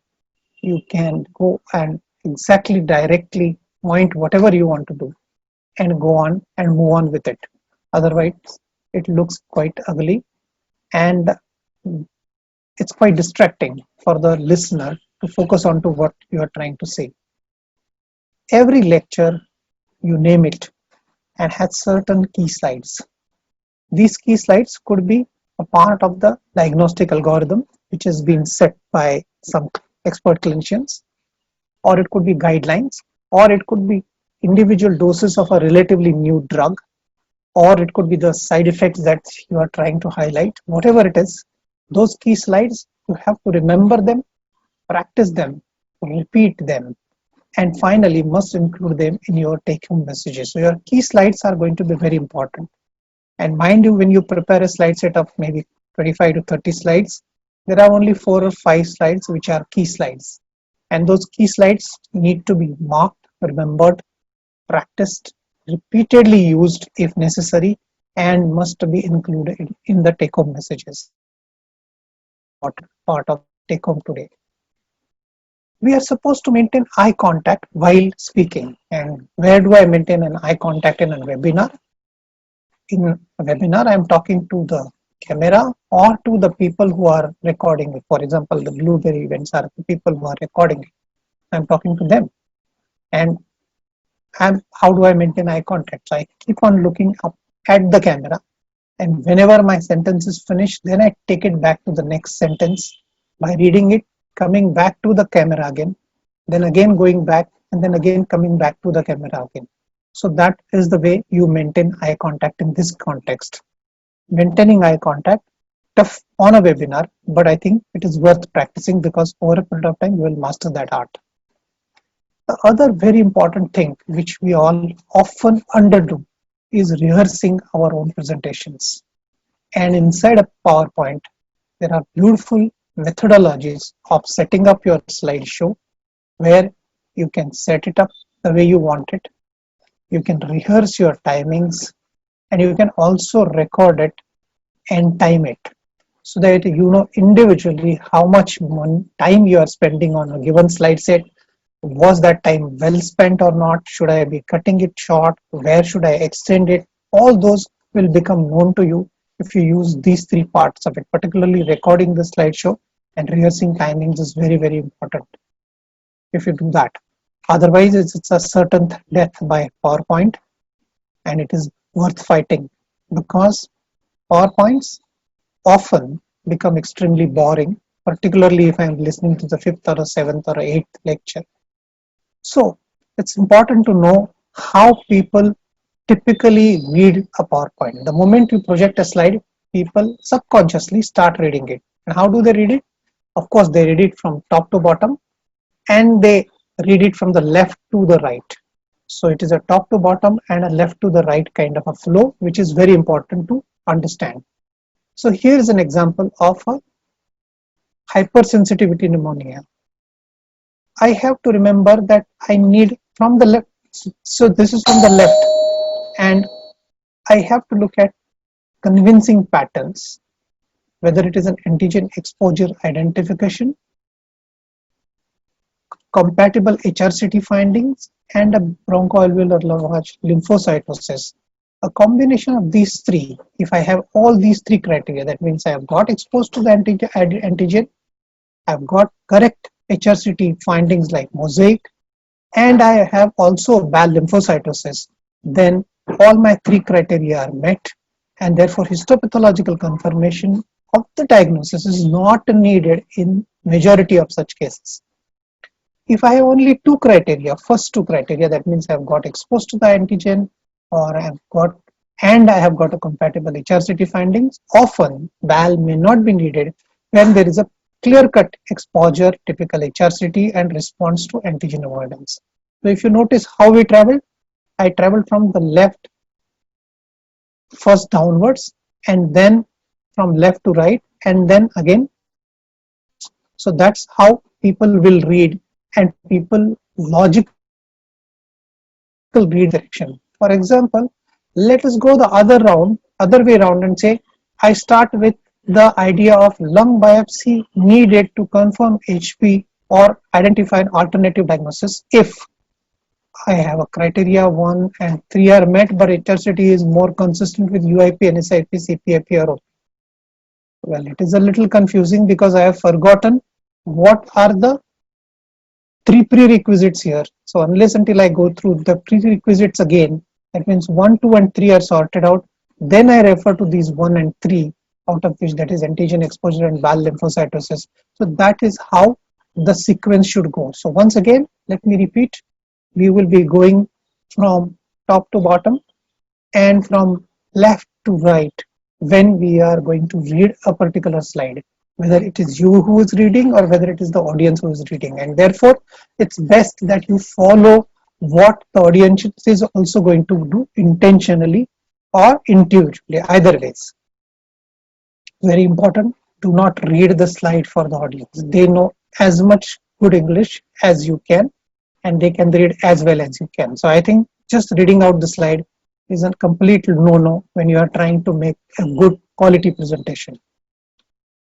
you can go and exactly directly point whatever you want to do and go on and move on with it. Otherwise it looks quite ugly, and it's quite distracting for the listener to focus on to what you are trying to say. Every lecture, you name it, and has certain key slides. These key slides could be a part of the diagnostic algorithm which has been set by some expert clinicians, or it could be guidelines, or it could be individual doses of a relatively new drug, or it could be the side effects that you are trying to highlight. Whatever it is, those key slides, you have to remember them, practice them, repeat them, and finally must include them in your take-home messages. So your key slides are going to be very important. And mind you, when you prepare a slide set of maybe 25 to 30 slides, there are only 4 or 5 slides which are key slides. And those key slides need to be marked, remembered, practiced, repeatedly used if necessary, and must be included in the take-home messages. Part of take-home today. We are supposed to maintain eye contact while speaking. And where do I maintain an eye contact in a webinar? In a webinar, I am talking to the camera or to the people who are recording it. For example, the Blueberry events are the people who are recording it. I'm talking to them. And how do I maintain eye contact? So I keep on looking up at the camera, and whenever my sentence is finished, then I take it back to the next sentence by reading it, coming back to the camera again, then again going back, and then again coming back to the camera again. So that is the way you maintain eye contact in this context. Maintaining eye contact, tough on a webinar, but I think it is worth practicing because over a period of time you will master that art. The other very important thing which we all often underdo is rehearsing our own presentations. And inside a PowerPoint, there are beautiful methodologies of setting up your slideshow where you can set it up the way you want it. You can rehearse your timings, and you can also record it and time it so that you know individually how much time you are spending on a given slide set. Was that time well spent or not? Should I be cutting it short? Where should I extend it? All those will become known to you if you use these three parts of it. Particularly recording the slideshow and rehearsing timings is very, very important if you do that. Otherwise, it's a certain death by PowerPoint, and it is worth fighting because PowerPoints often become extremely boring, particularly if I'm listening to the fifth or a seventh or eighth lecture. So it's important to know how people typically read a PowerPoint. The moment you project a slide, people subconsciously start reading it. And how do they read it? Of course, they read it from top to bottom, and they read it from the left to the right. So it is a top to bottom and a left to the right kind of a flow, which is very important to understand. So here is an example of a hypersensitivity pneumonia. I have to remember that I need from the left. So this is from the left, and I have to look at convincing patterns, whether it is an antigen exposure identification, compatible HRCT findings, and a bronchoalveolar lavage lymphocytosis. A combination of these three, if I have all these three criteria, that means I have got exposed to the antigen, I've got correct HRCT findings like mosaic, and I have also BAL lymphocytosis, then all my three criteria are met, and therefore histopathological confirmation of the diagnosis is not needed in majority of such cases. If I have only two criteria, first two criteria, that means I have got exposed to the antigen, or I have got a compatible HRCT findings, often BAL may not be needed when there is a clear-cut exposure, typical HRCT, and response to antigen avoidance. So if you notice how we traveled, I traveled from the left first downwards, and then from left to right, and then again. So that's how people will read, and people logical read direction. For example, let us go the other way around and say I start with the idea of lung biopsy needed to confirm HP or identify an alternative diagnosis if I have a criteria 1 and 3 are met, but HRCT is more consistent with UIP, NSIP, CPIP, or OP. Well, it is a little confusing because I have forgotten what are the three prerequisites here. So unless until I go through the prerequisites again, that means 1, 2, and 3 are sorted out, then I refer to these 1 and 3, out of which that is antigen exposure and BAL lymphocytosis. So that is how the sequence should go. So once again, let me repeat, we will be going from top to bottom and from left to right when we are going to read a particular slide, whether it is you who is reading or whether it is the audience who is reading. And therefore, it's best that you follow what the audience is also going to do intentionally or intuitively, either ways. Very important, do not read the slide for the audience. They know as much good English as you can, and they can read as well as you can. So I think just reading out the slide is a complete no-no when you are trying to make a good quality presentation.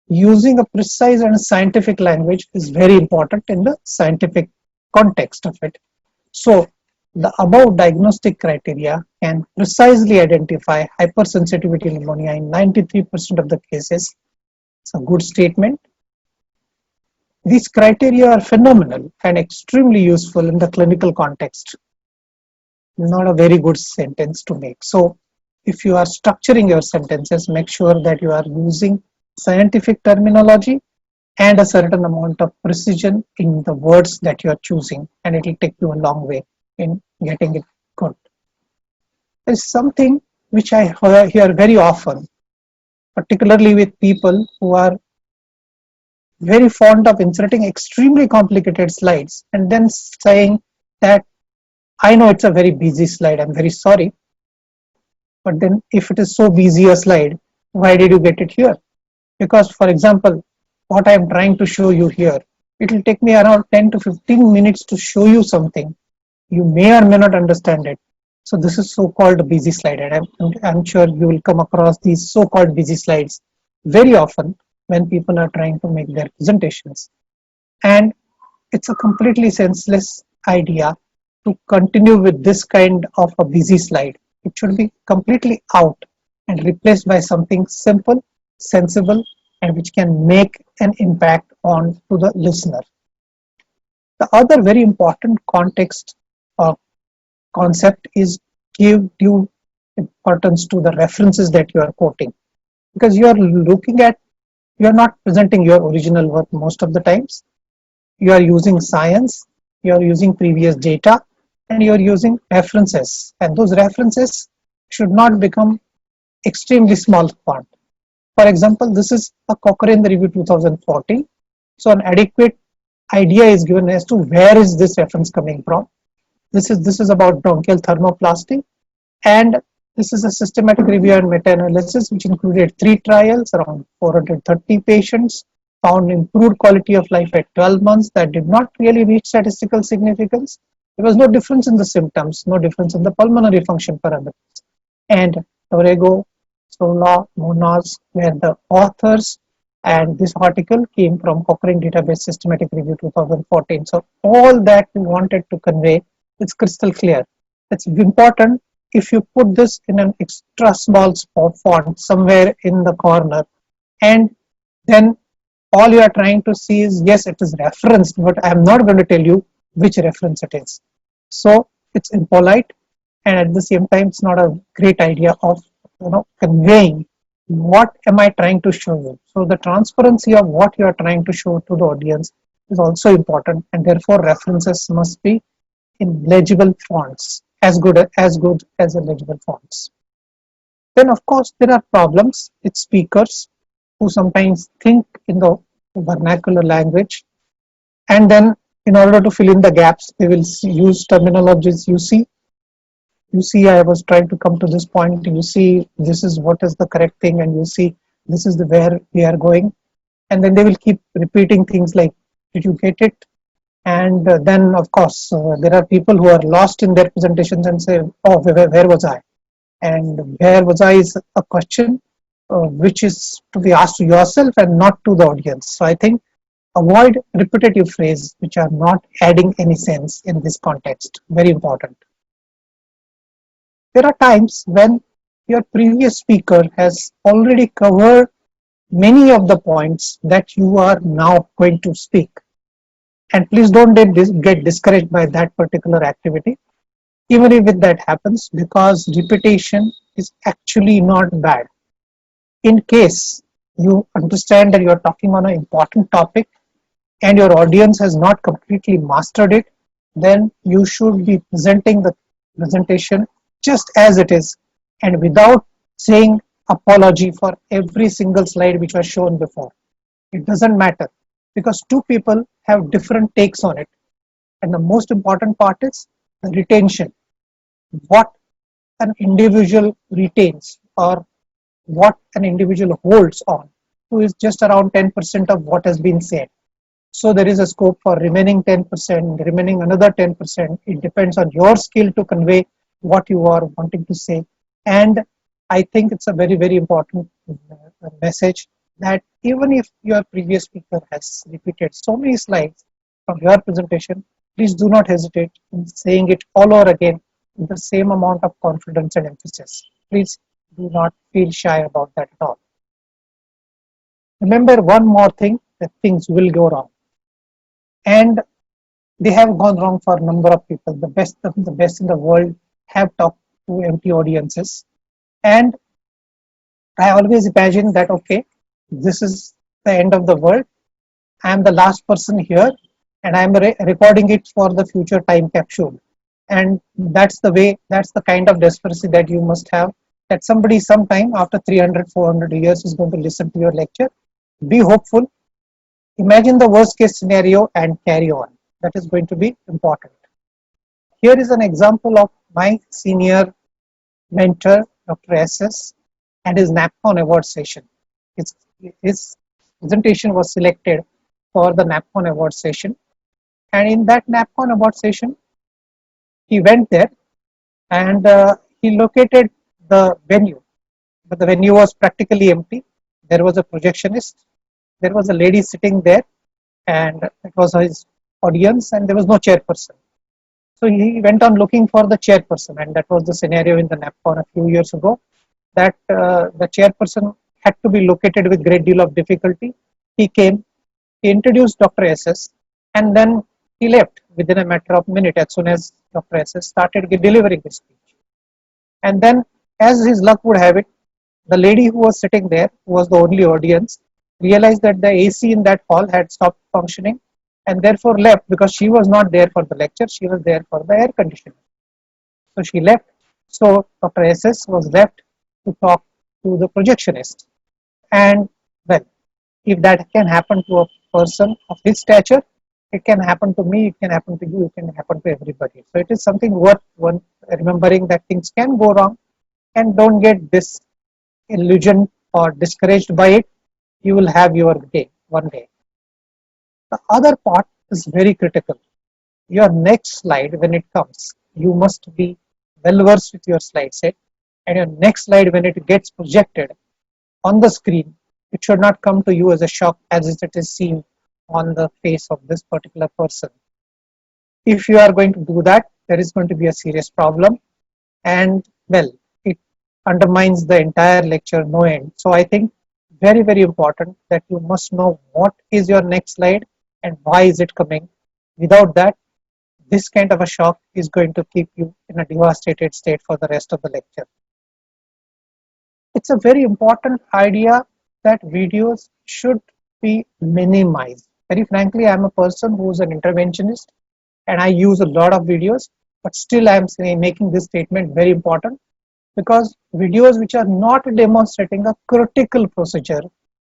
Using a precise and scientific language is very important in the scientific context of it. So The above diagnostic criteria can precisely identify hypersensitivity pneumonia in 93% of the cases. It's a good statement. These criteria are phenomenal and extremely useful in the clinical context. Not a very good sentence to make. So if you are structuring your sentences, make sure that you are using scientific terminology and a certain amount of precision in the words that you are choosing, and it will take you a long way in getting it good. There's something which I hear very often, particularly with people who are very fond of inserting extremely complicated slides and then saying that I know it's a very busy slide, I'm very sorry, but then if it is so busy a slide, why did you get it here? Because, for example, what I am trying to show you here, it will take me around 10 to 15 minutes to show you something. You may or may not understand it. So this is so-called busy slide, and I'm sure you will come across these so-called busy slides very often when people are trying to make their presentations. And it's a completely senseless idea to continue with this kind of a busy slide. It should be completely out and replaced by something simple, sensible, and which can make an impact on to the listener. The other very important context or concept is give due importance to the references that you are quoting, because you are looking at, you are not presenting your original work most of the times. You are using science, you are using previous data, and you are using references, and those references should not become extremely small font. For example, this is a Cochrane review 2014, so an adequate idea is given as to where is this reference coming from. This is about bronchial thermoplasty, and this is a systematic review and meta-analysis which included 3 trials, around 430 patients, found improved quality of life at 12 months that did not really reach statistical significance. There was no difference in the symptoms, no difference in the pulmonary function parameters. And Torrego, Sola, Munoz were the authors, and this article came from Cochrane Database Systematic Review 2014. So all that we wanted to convey is crystal clear. It's important. If you put this in an extra small font somewhere in the corner, and then all you are trying to see is, yes, it is referenced, but I am not going to tell you which reference it is. So it's impolite, and at the same time, it's not a great idea of conveying what am I trying to show you. So the transparency of what you are trying to show to the audience is also important, and therefore references must be in legible fonts, as good as legible fonts. Then of course there are problems with speakers who sometimes think in the vernacular language, and then in order to fill in the gaps they will use terminologies. You see, I was trying to come to this point, you see this is what is the correct thing, and you see this is the where we are going, and then they will keep repeating things like, did you get it? And then of course there are people who are lost in their presentations and say, oh, where was I? And where was I is a question which is to be asked to yourself and not to the audience. So I think avoid repetitive phrases which are not adding any sense in this context. Very important. There are times when your previous speaker has already covered many of the points that you are now going to speak. And please don't get discouraged by that particular activity, even if that happens, because repetition is actually not bad. In case you understand that you are talking on an important topic and your audience has not completely mastered it, then you should be presenting the presentation just as it is, and without saying apology for every single slide which was shown before. It doesn't matter, because two people have different takes on it, and the most important part is the retention. What an individual retains or what an individual holds on to is just around 10% of what has been said. So there is a scope for remaining 10%, remaining another 10%. It depends on your skill to convey what you are wanting to say. And I think it's a very, very important message that even if your previous speaker has repeated so many slides from your presentation, please do not hesitate in saying it all over again with the same amount of confidence and emphasis. Please do not feel shy about that at all. Remember one more thing, that things will go wrong. And they have gone wrong for a number of people. The best in the world have talked to empty audiences. And I always imagine that, okay, this is the end of the world. I am the last person here and I am recording it for the future time capsule. And that's the way, that's the kind of desperation that you must have, that somebody sometime after 300, 400 years is going to listen to your lecture. Be hopeful. Imagine the worst case scenario and carry on. That is going to be important. Here is an example of my senior mentor, Dr. SS, and his NAPCON award session. His presentation was selected for the NAPCON award session. And in that NAPCON award session, he went there and he located the venue. But the venue was practically empty. There was a projectionist. There was a lady sitting there, and it was his audience, and there was no chairperson. So he went on looking for the chairperson, and that was the scenario in the NAPCON a few years ago, that the chairperson had to be located with great deal of difficulty. He came, he introduced Dr. SS, and then he left within a matter of minute as soon as Dr. SS started delivering his speech. And then, as his luck would have it, the lady who was sitting there, who was the only audience, realized that the AC in that hall had stopped functioning and therefore left, because she was not there for the lecture, she was there for the air conditioning. So she left. So Dr. SS was left to talk to the projectionist. And well, if that can happen to a person of his stature, it can happen to me, it can happen to you, it can happen to everybody. So it is something worth one remembering, that things can go wrong, and don't get this illusion or discouraged by it. You will have your day one day. The other part is very critical. Your next slide, when it comes, you must be well versed with your slide set, and your next slide, when it gets projected on the screen, it should not come to you as a shock as it is seen on the face of this particular person. If you are going to do that, there is going to be a serious problem, and well, it undermines the entire lecture no end. So I think very important that you must know what is your next slide and why is it coming. Without that, this kind of a shock is going to keep you in a devastated state for the rest of the lecture. It's a very important idea that videos should be minimized. Very frankly, I'm a person who's an interventionist and I use a lot of videos, but still I'm making this statement very important, because videos which are not demonstrating a critical procedure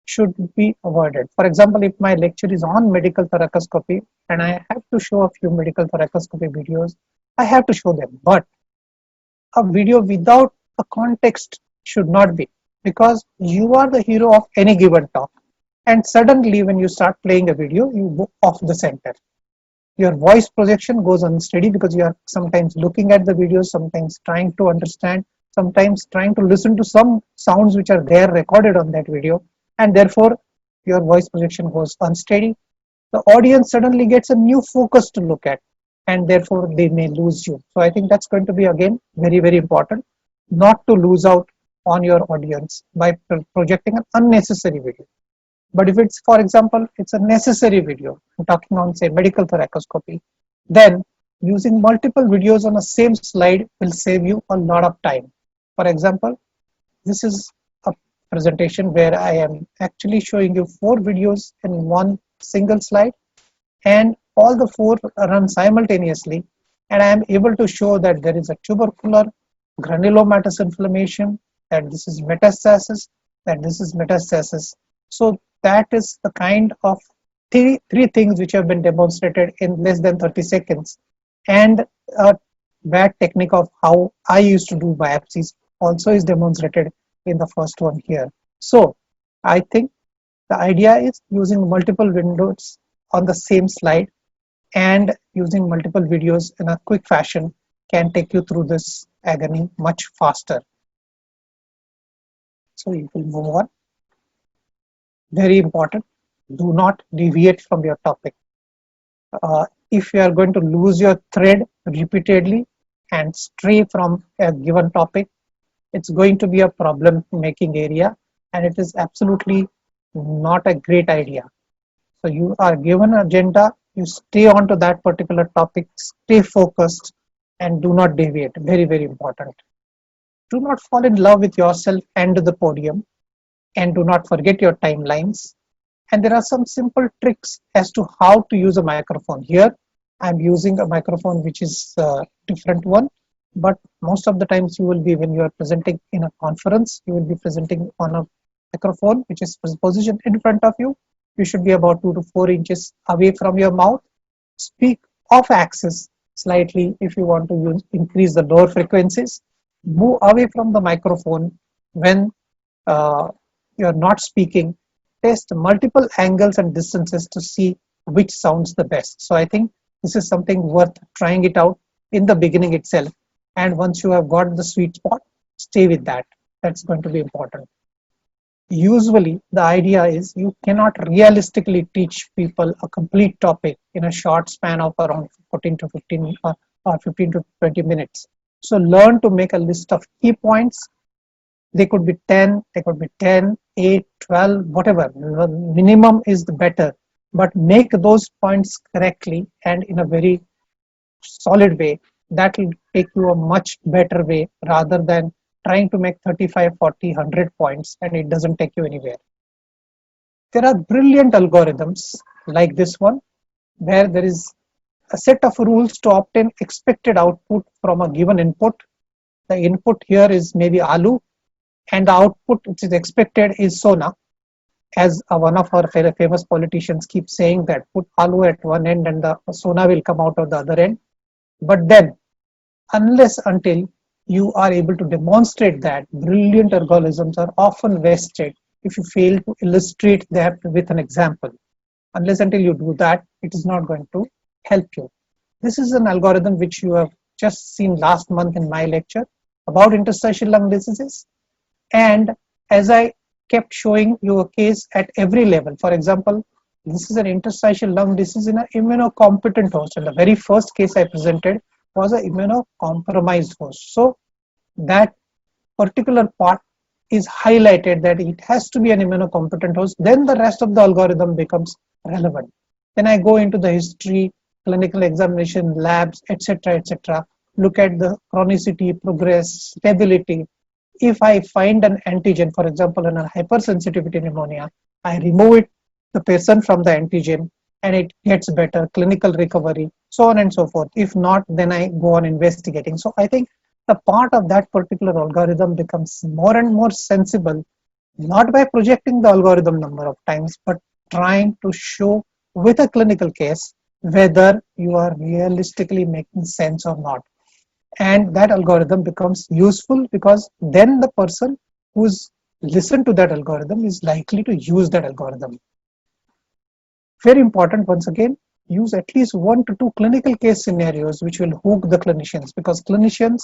should be avoided. For example, if my lecture is on medical thoracoscopy and I have to show a few medical thoracoscopy videos, I have to show them. But a video without a context should not be, because you are the hero of any given talk. And suddenly when you start playing a video, you go off the center. Your voice projection goes unsteady because you are sometimes looking at the video, sometimes trying to understand, sometimes trying to listen to some sounds which are there recorded on that video, and therefore your voice projection goes unsteady. The audience suddenly gets a new focus to look at, and therefore they may lose you. So I think that's going to be again very important, not to lose out on your audience by projecting an unnecessary video. But if it's, for example, it's a necessary video, I'm talking on say medical thoracoscopy, then using multiple videos on the same slide will save you a lot of time. For example, this is a presentation where I am actually showing you 4 videos in one single slide, and all the 4 run simultaneously, and I am able to show that there is a tubercular granulomatous inflammation, that this is metastasis, that this is metastasis. So that is the kind of three things which have been demonstrated in less than 30 seconds. And a bad technique of how I used to do biopsies also is demonstrated in the first one here. So I think the idea is using multiple windows on the same slide and using multiple videos in a quick fashion can take you through this agony much faster. So you will move on. Very important, do not deviate from your topic. if you are going to lose your thread repeatedly and stray from a given topic, it's going to be a problem making area, and it is absolutely not a great idea. So you are given an agenda, you stay on to that particular topic, stay focused, and do not deviate. Very, very important. Do not fall in love with yourself and the podium, and do not forget your timelines. And there are some simple tricks as to how to use a microphone. Here, I'm using a microphone which is a different one, but most of the times you will be, when you are presenting in a conference, you will be presenting on a microphone which is positioned in front of you. You should be about 2 to 4 inches away from your mouth. Speak off axis slightly if you want to increase the lower frequencies. Move away from the microphone when you're not speaking. Test multiple angles and distances to see which sounds the best. So I think this is something worth trying it out in the beginning itself. And once you have got the sweet spot, stay with that. That's going to be important. Usually the idea is you cannot realistically teach people a complete topic in a short span of around 14 to 15 or 15 to 20 minutes. So learn to make a list of key points. They could be 10, they could be 10, 8, 12, whatever. The minimum is the better, but make those points correctly and in a very solid way. That will take you a much better way rather than trying to make 35, 40, 100 points and it doesn't take you anywhere. There are brilliant algorithms like this one, where there is a set of rules to obtain expected output from a given input. The input here is maybe Alu, and the output which is expected is Sona. As one of our famous politicians keeps saying, that put Alu at one end and the Sona will come out of the other end. But then, unless until you are able to demonstrate that, brilliant algorithms are often wasted if you fail to illustrate that with an example. Unless until you do that, it is not going to help you. This is an algorithm which you have just seen last month in my lecture about interstitial lung diseases. And as I kept showing you a case at every level, for example, this is an interstitial lung disease in an immunocompetent host. And the very first case I presented was an immunocompromised host. So that particular part is highlighted, that it has to be an immunocompetent host. Then the rest of the algorithm becomes relevant. Then I go into the history, clinical examination, labs, etc., etc. Look at the chronicity, progress, stability. If I find an antigen, for example, in a hypersensitivity pneumonia, I remove the patient from the antigen and it gets better, clinical recovery, so on and so forth. If not, then I go on investigating. So I think the part of that particular algorithm becomes more and more sensible, not by projecting the algorithm number of times, but trying to show with a clinical case whether you are realistically making sense or not. And that algorithm becomes useful because then the person who's listened to that algorithm is likely to use that algorithm. Very important, once again, use at least 1 to 2 clinical case scenarios which will hook the clinicians, because clinicians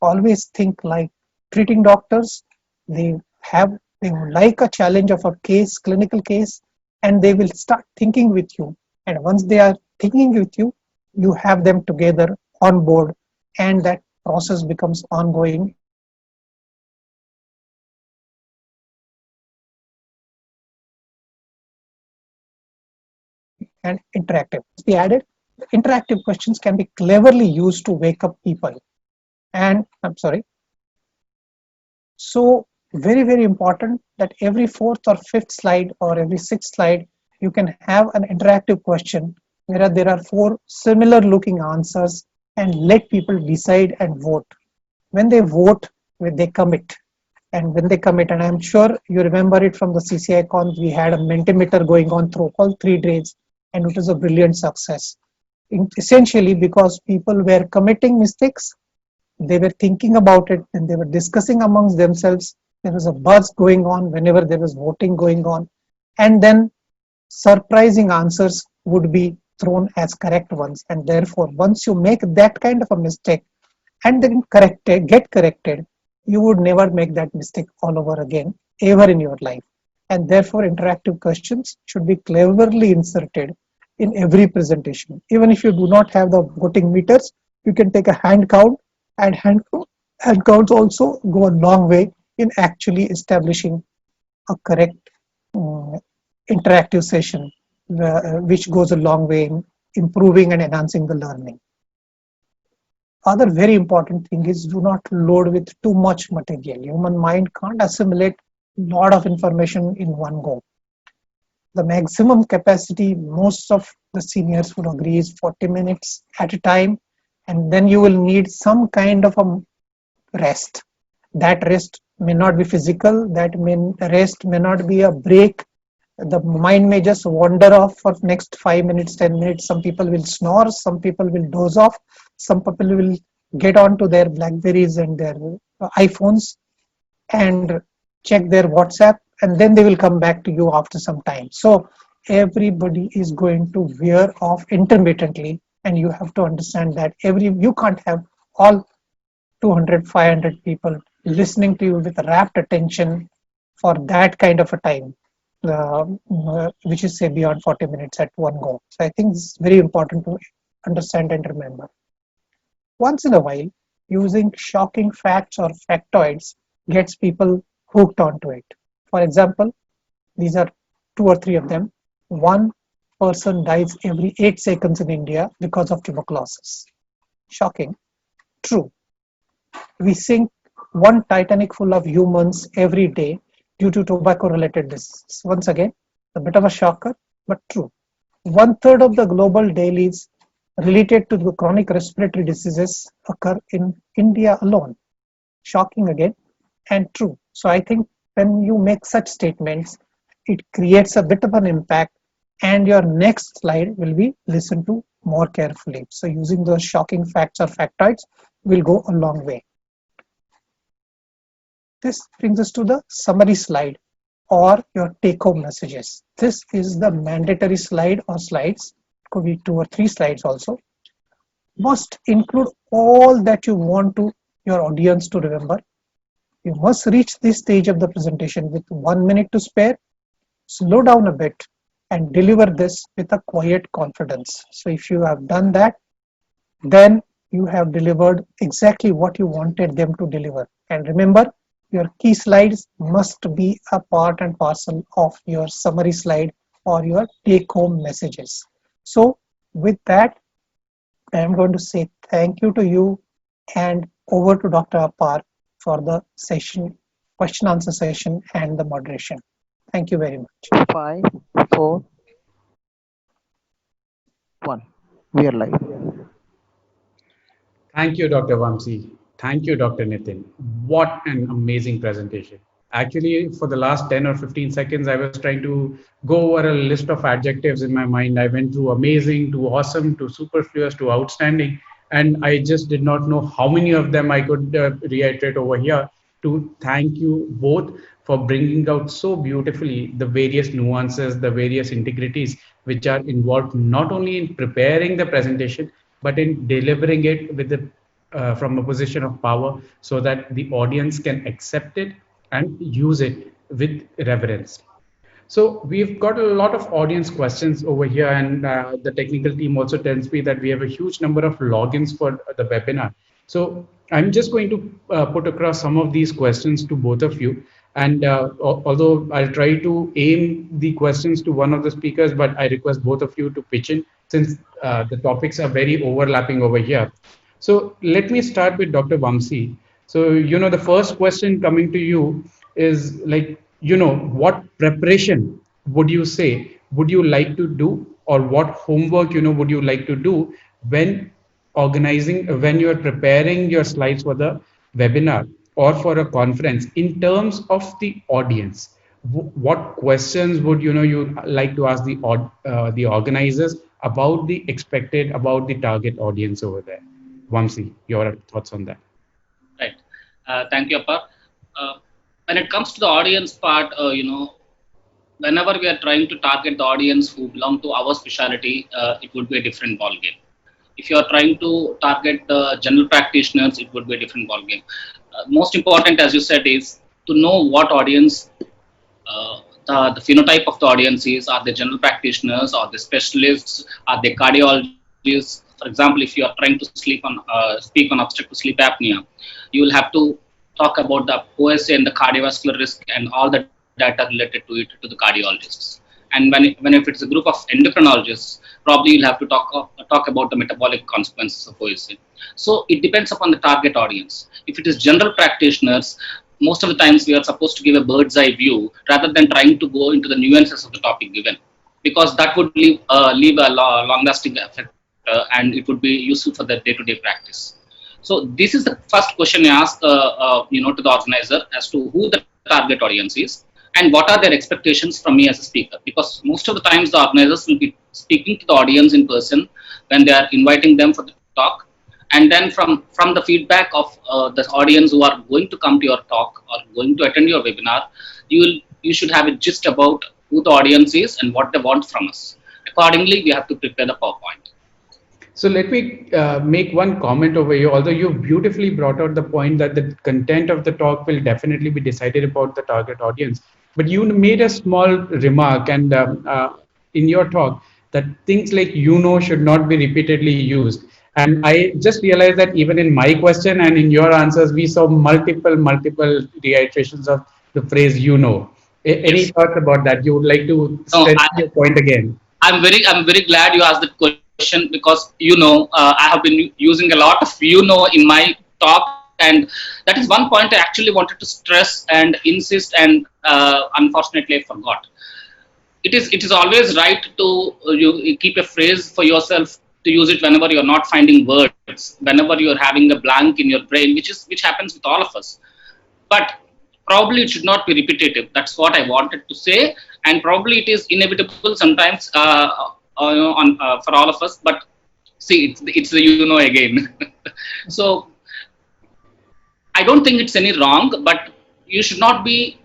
always think like treating doctors. They like a challenge of a case, clinical case, and they will start thinking with you. And once they are thinking with you, you have them together on board, and that process becomes ongoing and interactive. We added interactive questions can be cleverly used to wake up people. And I'm sorry. So very, very important that every 4th or 5th slide or every 6th slide, you can have an interactive question where there are 4 similar looking answers, and let people decide and vote. When they vote, when they commit, and when they commit, and I'm sure you remember it from the CCI Con, we had a Mentimeter going on through all 3 days, and it was a brilliant success. Essentially because people were committing mistakes, they were thinking about it, and they were discussing amongst themselves. There was a buzz going on whenever there was voting going on, and then surprising answers would be thrown as correct ones. And therefore, once you make that kind of a mistake and then get corrected, you would never make that mistake all over again ever in your life. And therefore, interactive questions should be cleverly inserted in every presentation. Even if you do not have the voting meters, you can take a hand count, and hand counts also go a long way in actually establishing a correct interactive session, which goes a long way in improving and enhancing the learning. Other very important thing is do not load with too much material. Human mind can't assimilate a lot of information in one go. The maximum capacity, most of the seniors would agree, is 40 minutes at a time, and then you will need some kind of a rest. That rest may not be physical, rest may not be a break. The mind may just wander off for next 5 minutes, 10 minutes. Some people will snore, some people will doze off, some people will get onto their Blackberries and their iPhones and check their WhatsApp, and then they will come back to you after some time. So everybody is going to wear off intermittently, and you have to understand that you can't have all 200, 500 people listening to you with rapt attention for that kind of a time, which is say beyond 40 minutes at one go. So I think it's very important to understand and remember. Once in a while, using shocking facts or factoids gets people hooked onto it. For example, these are 2 or 3 of them. One person dies every 8 seconds in India because of tuberculosis. Shocking. True. We sink one Titanic full of humans every day due to tobacco-related diseases. Once again, a bit of a shocker, but true. 1/3 of the global dailies related to the chronic respiratory diseases occur in India alone. Shocking again, and true. So I think when you make such statements, it creates a bit of an impact, and your next slide will be listened to more carefully. So using those shocking facts or factoids will go a long way. This brings us to the summary slide or your take-home messages. This is the mandatory slide or slides. It could be 2 or 3 slides also. Must include all that you want your audience to remember. You must reach this stage of the presentation with 1 minute to spare. Slow down a bit and deliver this with a quiet confidence. So if you have done that, then you have delivered exactly what you wanted them to deliver. And remember, your key slides must be a part and parcel of your summary slide or your take-home messages. So with that, I am going to say thank you to you, and over to Dr. Apar for the session, question answer session and the moderation. Thank you very much. 5, 4, 1. We are live. Thank you, Dr. Vamsi. Thank you, Dr. Nitin. What an amazing presentation. Actually, for the last 10 or 15 seconds, I was trying to go over a list of adjectives in my mind. I went through amazing to awesome to superfluous to outstanding, and I just did not know how many of them I could reiterate over here to thank you both for bringing out so beautifully the various nuances, the various integrities which are involved not only in preparing the presentation, but in delivering it with from a position of power so that the audience can accept it and use it with reverence. So we've got a lot of audience questions over here, and the technical team also tells me that we have a huge number of logins for the webinar. So I'm just going to put across some of these questions to both of you. And although I'll try to aim the questions to one of the speakers, but I request both of you to pitch in since the topics are very overlapping over here. So let me start with Dr. Vamsi. So, the first question coming to you is like, what preparation would you say would you like to do, or what homework, would you like to do when when you are preparing your slides for the webinar or for a conference in terms of the audience? What questions would you like to ask the organizers about about the target audience over there? Vamsi, your thoughts on that? Right. Thank you, Apar. When it comes to the audience part, whenever we are trying to target the audience who belong to our specialty, it would be a different ballgame. If you are trying to target the general practitioners, it would be a different ballgame. Most important, as you said, is to know what audience the phenotype of the audience is. Are they general practitioners? Are they specialists? Are they cardiologists? For example, if you are trying to speak on obstructive sleep apnea, you will have to talk about the OSA and the cardiovascular risk and all the data related to it to the cardiologists. And when if it's a group of endocrinologists, probably you'll have to talk about the metabolic consequences of OSA. So it depends upon the target audience. If it is general practitioners, most of the times we are supposed to give a bird's eye view rather than trying to go into the nuances of the topic given, because that would leave a long-lasting effect, and it would be useful for the day-to-day practice. So this is the first question I ask, to the organizer as to who the target audience is and what are their expectations from me as a speaker. Because most of the times the organizers will be speaking to the audience in person when they are inviting them for the talk, and then from the feedback of the audience who are going to come to your talk or going to attend your webinar, you should have a gist about who the audience is and what they want from us. Accordingly, we have to prepare the PowerPoint. So let me make one comment over here. Although you beautifully brought out the point that the content of the talk will definitely be decided about the target audience, but you made a small remark and in your talk that things like should not be repeatedly used. And I just realized that even in my question and in your answers, we saw multiple reiterations of the phrase Any Yes. thoughts about that? You would like to No, stress your point again? I'm very glad you asked that question, because I have been using a lot of in my talk, and that is one point I actually wanted to stress and insist, and unfortunately I forgot. It is always right to you keep a phrase for yourself to use it whenever you're not finding words, whenever you're having a blank in your brain, which happens with all of us. But probably it should not be repetitive. That's what I wanted to say, and probably it is inevitable sometimes for all of us. But see, it's the again. So I don't think it's any wrong, but you should not be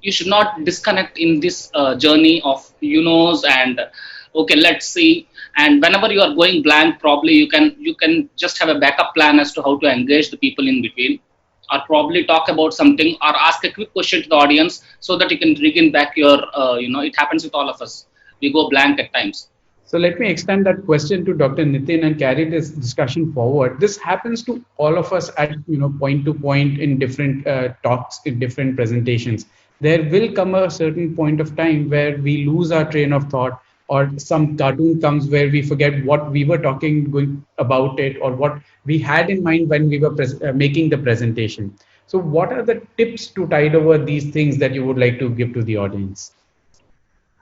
you should not disconnect in this journey of and okay, let's see. And whenever you are going blank, probably you can just have a backup plan as to how to engage the people in between, or probably talk about something or ask a quick question to the audience so that you can regain back your it happens with all of us. We go blank at times. So let me extend that question to Dr. Nitin and carry this discussion forward. This happens to all of us at point to point in different talks, in different presentations. There will come a certain point of time where we lose our train of thought, or some cartoon comes where we forget what we were talking about it, or what we had in mind when we were making the presentation. So what are the tips to tide over these things that you would like to give to the audience?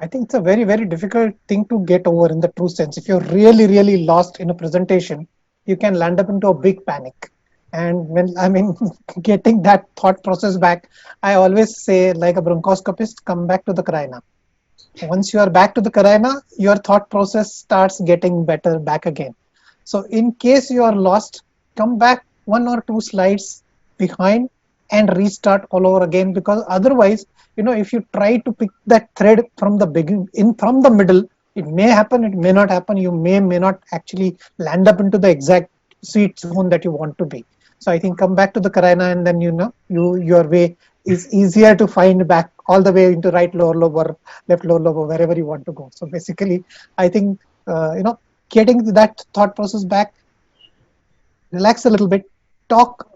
I think it's a very, very difficult thing to get over in the true sense. If you're really, really lost in a presentation, you can land up into a big panic. And when getting that thought process back, I always say, like a bronchoscopist, come back to the carina. Once you are back to the carina, your thought process starts getting better back again. So in case you are lost, come back 1 or 2 slides behind and restart all over again, because otherwise, if you try to pick that thread from the beginning, from the middle, it may happen, it may not happen. You may not actually land up into the exact sweet zone that you want to be. So I think come back to the carina, and then your way is easier to find back all the way into right lower lobe or left lower lobe or wherever you want to go. So basically, I think getting that thought process back, relax a little bit, talk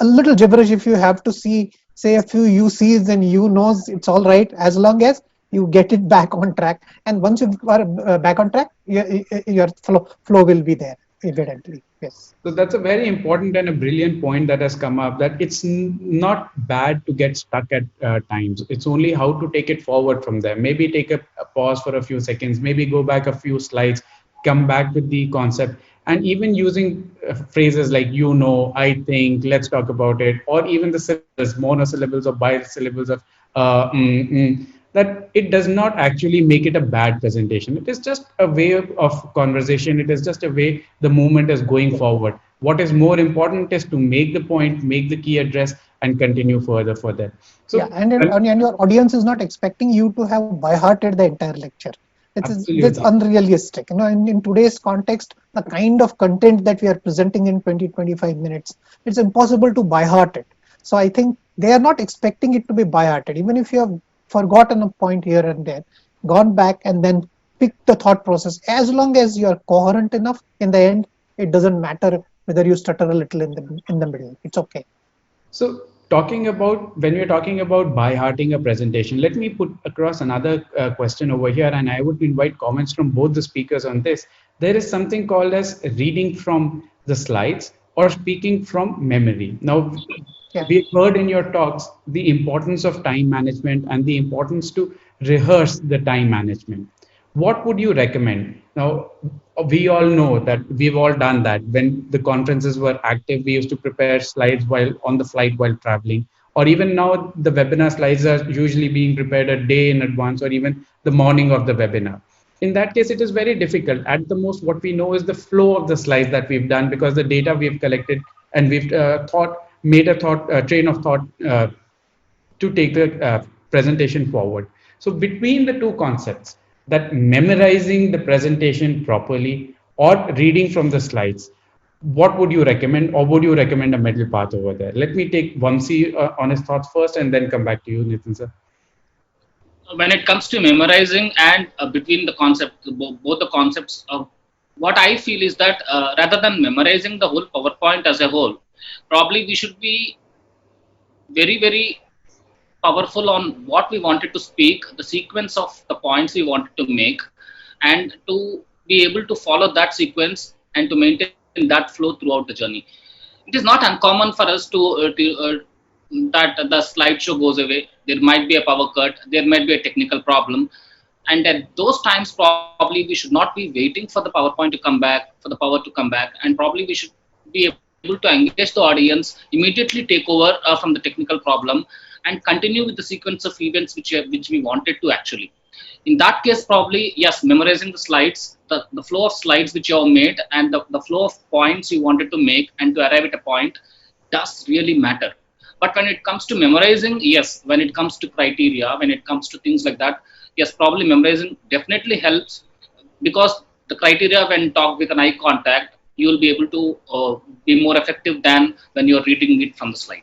a little gibberish if you have to say a few UCs and knows, it's all right, as long as you get it back on track. And once you are back on track, your flow will be there evidently. Yes. So that's a very important and a brilliant point that has come up, that it's not bad to get stuck at times. It's only how to take it forward from there. Maybe take a pause for a few seconds, maybe go back a few slides, come back with the concept, and even using phrases like, I think, let's talk about it, or even the syllables, monosyllables or bisyllables of that it does not actually make it a bad presentation. It is just a way of conversation. It is just a way the movement is going forward. What is more important is to make the point, make the key address, and continue further for that. So, yeah, and your audience is not expecting you to have by hearted the entire lecture. It's unrealistic. In today's context, the kind of content that we are presenting in 20-25 minutes, it's impossible to by heart it. So I think they are not expecting it to be by hearted. Even if you have forgotten a point here and there, gone back and then picked the thought process. As long as you are coherent enough, in the end, it doesn't matter whether you stutter a little in the middle. It's okay. So talking about when we're talking about by hearting a presentation, let me put across another question over here, and I would invite comments from both the speakers on this. There is something called as reading from the slides or speaking from memory. Now, Yeah. we've heard in your talks the importance of time management and the importance to rehearse the time management. What would you recommend? Now, we all know that we've all done that. When the conferences were active, we used to prepare slides while on the flight while traveling. Or even now, the webinar slides are usually being prepared a day in advance or even the morning of the webinar. In that case, it is very difficult. At the most, what we know is the flow of the slides that we've done because the data we've collected and we've made a train of thought to take the presentation forward. So between the two concepts, that memorizing the presentation properly or reading from the slides, what would you recommend, or would you recommend a middle path over there? Let me take Vamsi on his thoughts first and then come back to you, Nitin sir. When it comes to memorizing and between the concept, both the concepts of what I feel is that rather than memorizing the whole PowerPoint as a whole, probably we should be very, very powerful on what we wanted to speak, the sequence of the points we wanted to make, and to be able to follow that sequence and to maintain that flow throughout the journey. It is not uncommon for us to that the slideshow goes away. There might be a power cut. There might be a technical problem, and at those times, probably we should not be waiting for the PowerPoint to come back, for the power to come back, and probably we should be able to engage the audience, immediately take over from the technical problem, and continue with the sequence of events which we wanted to actually. In that case, probably, yes, memorizing the slides, the flow of slides which you have made, and the flow of points you wanted to make and to arrive at a point does really matter. But when it comes to memorizing, yes, when it comes to criteria, when it comes to things like that, yes, probably memorizing definitely helps, because the criteria, when talked with an eye contact, you will be able to be more effective than when you're reading it from the slide.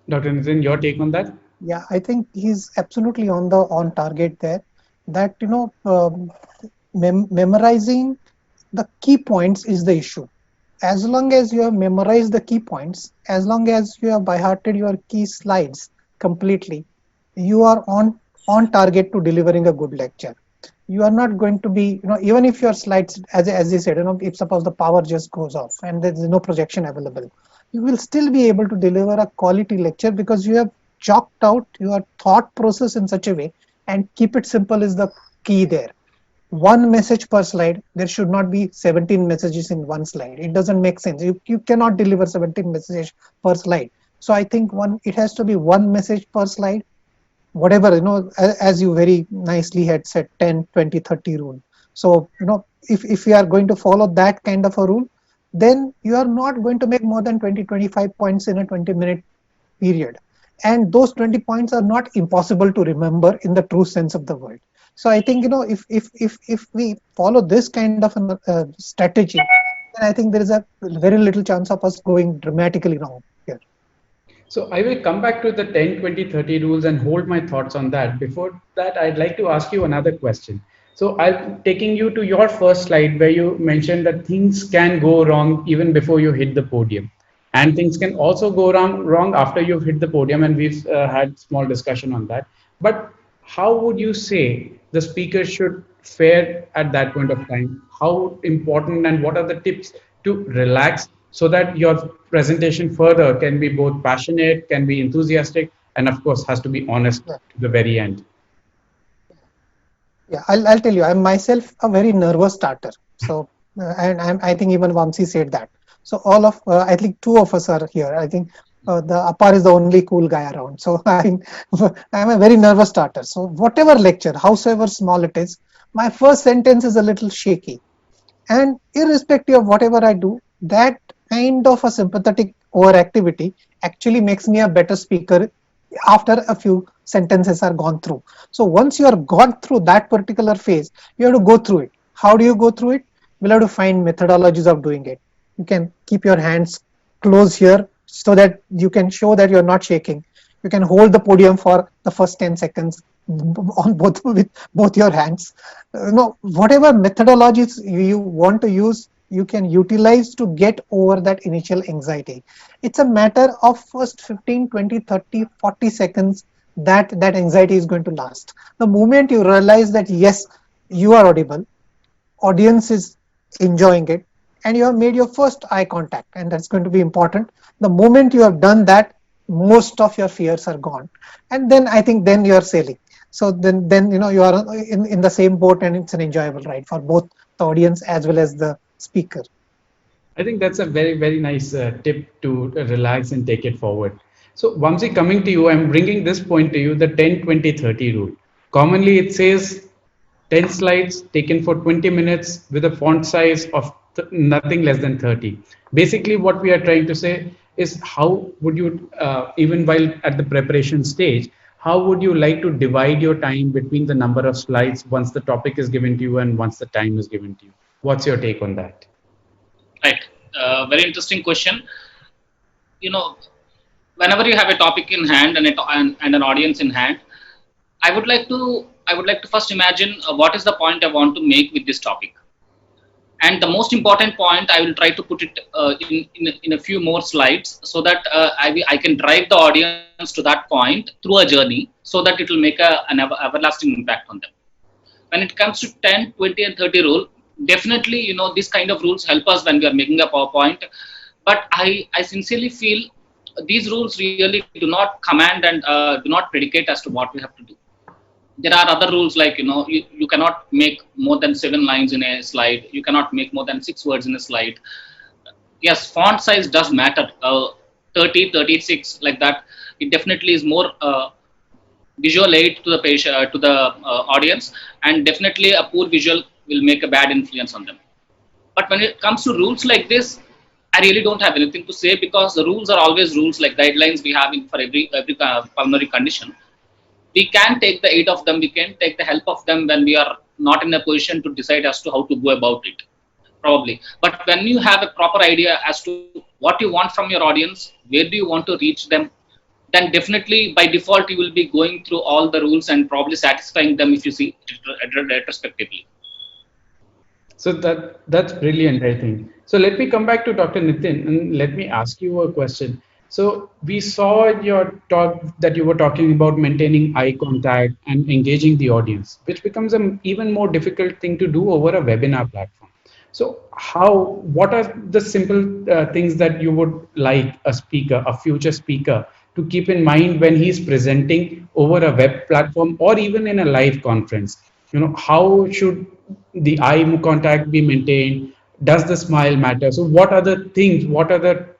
Dr. Nitin, your take on that? Yeah, I think he's absolutely on target there. That memorizing the key points is the issue. As long as you have memorized the key points, as long as you have by hearted your key slides completely, you are on target to delivering a good lecture. You are not going to be, even if your slides, as you said, if suppose the power just goes off and there is no projection available, you will still be able to deliver a quality lecture because you have chalked out your thought process in such a way, and keep it simple is the key there. One message per slide. There should not be 17 messages in one slide. It doesn't make sense. You cannot deliver 17 messages per slide. So I think it has to be one message per slide. Whatever, as you very nicely had said, 10, 20, 30 rule. So, if you are going to follow that kind of a rule, then you are not going to make more than 20, 25 points in a 20-minute period. And those 20 points are not impossible to remember in the true sense of the word. So I think, if we follow this kind of a strategy, then I think there is a very little chance of us going dramatically wrong here. So I will come back to the 10, 20, 30 rules and hold my thoughts on that. Before that, I'd like to ask you another question. So I'm taking you to your first slide where you mentioned that things can go wrong even before you hit the podium. And things can also go wrong after you've hit the podium. And we've had small discussion on that. But how would you say the speaker should fare at that point of time? How important and what are the tips to relax so that your presentation further can be both passionate, can be enthusiastic, and of course has to be honest Yeah. to the very end? Yeah, I'll tell you, I'm myself a very nervous starter. So, I think even Vamsi said that. So I think two of us are here. I think the Apar is the only cool guy around. So I'm a very nervous starter. So whatever lecture, howsoever small it is, my first sentence is a little shaky. And irrespective of whatever I do, that kind of a sympathetic overactivity actually makes me a better speaker after a few sentences are gone through. So once you are gone through that particular phase, you have to go through it. How do you go through it? We'll have to find methodologies of doing it. You can keep your hands close here so that you can show that you're not shaking. You can hold the podium for the first 10 seconds on both with both your hands. Whatever methodologies you want to use, you can utilize to get over that initial anxiety. It's a matter of first 15, 20, 30, 40 seconds that anxiety is going to last. The moment you realize that yes, you are audible, audience is enjoying it, and you have made your first eye contact, and that's going to be important. The moment you have done that, most of your fears are gone, and then I think then you are sailing. So then you are in the same boat, and it's an enjoyable ride for both the audience as well as the speaker. I think that's a very, very nice tip to relax and take it forward. So, Vamsi, coming to you, I'm bringing this point to you, the 10, 20, 30 rule. Commonly, it says 10 slides taken for 20 minutes with a font size of nothing less than 30. Basically, what we are trying to say is how would you, even while at the preparation stage, how would you like to divide your time between the number of slides once the topic is given to you and once the time is given to you? What's your take on that? Right. Very interesting question. You know, whenever you have a topic in hand and an audience in hand, I would like to first imagine what is the point I want to make with this topic. And the most important point, I will try to put it in a few more slides so that I can drive the audience to that point through a journey so that it will make an everlasting impact on them. When it comes to 10, 20, and 30 rule, definitely, this kind of rules help us when we are making a PowerPoint. But I sincerely feel these rules really do not command and do not predicate as to what we have to do. There are other rules like, you cannot make more than 7 lines in a slide. You cannot make more than 6 words in a slide. Yes, font size does matter. 30, 36, like that. It definitely is more visual aid to the patient, to the audience, and definitely a poor visual will make a bad influence on them. But when it comes to rules like this, I really don't have anything to say because the rules are always rules, like guidelines we have for every pulmonary condition. We can take the aid of them, we can take the help of them when we are not in a position to decide as to how to go about it, probably. But when you have a proper idea as to what you want from your audience, where do you want to reach them, then definitely by default you will be going through all the rules and probably satisfying them if you see retrospectively. So that's brilliant, I think. So let me come back to Dr. Nitin and let me ask you a question. So we saw in your talk that you were talking about maintaining eye contact and engaging the audience, which becomes an even more difficult thing to do over a webinar platform. So what are the simple things that you would like a speaker, a future speaker, to keep in mind when he's presenting over a web platform or even in a live conference? How should the eye contact be maintained? Does the smile matter? So what other things, what other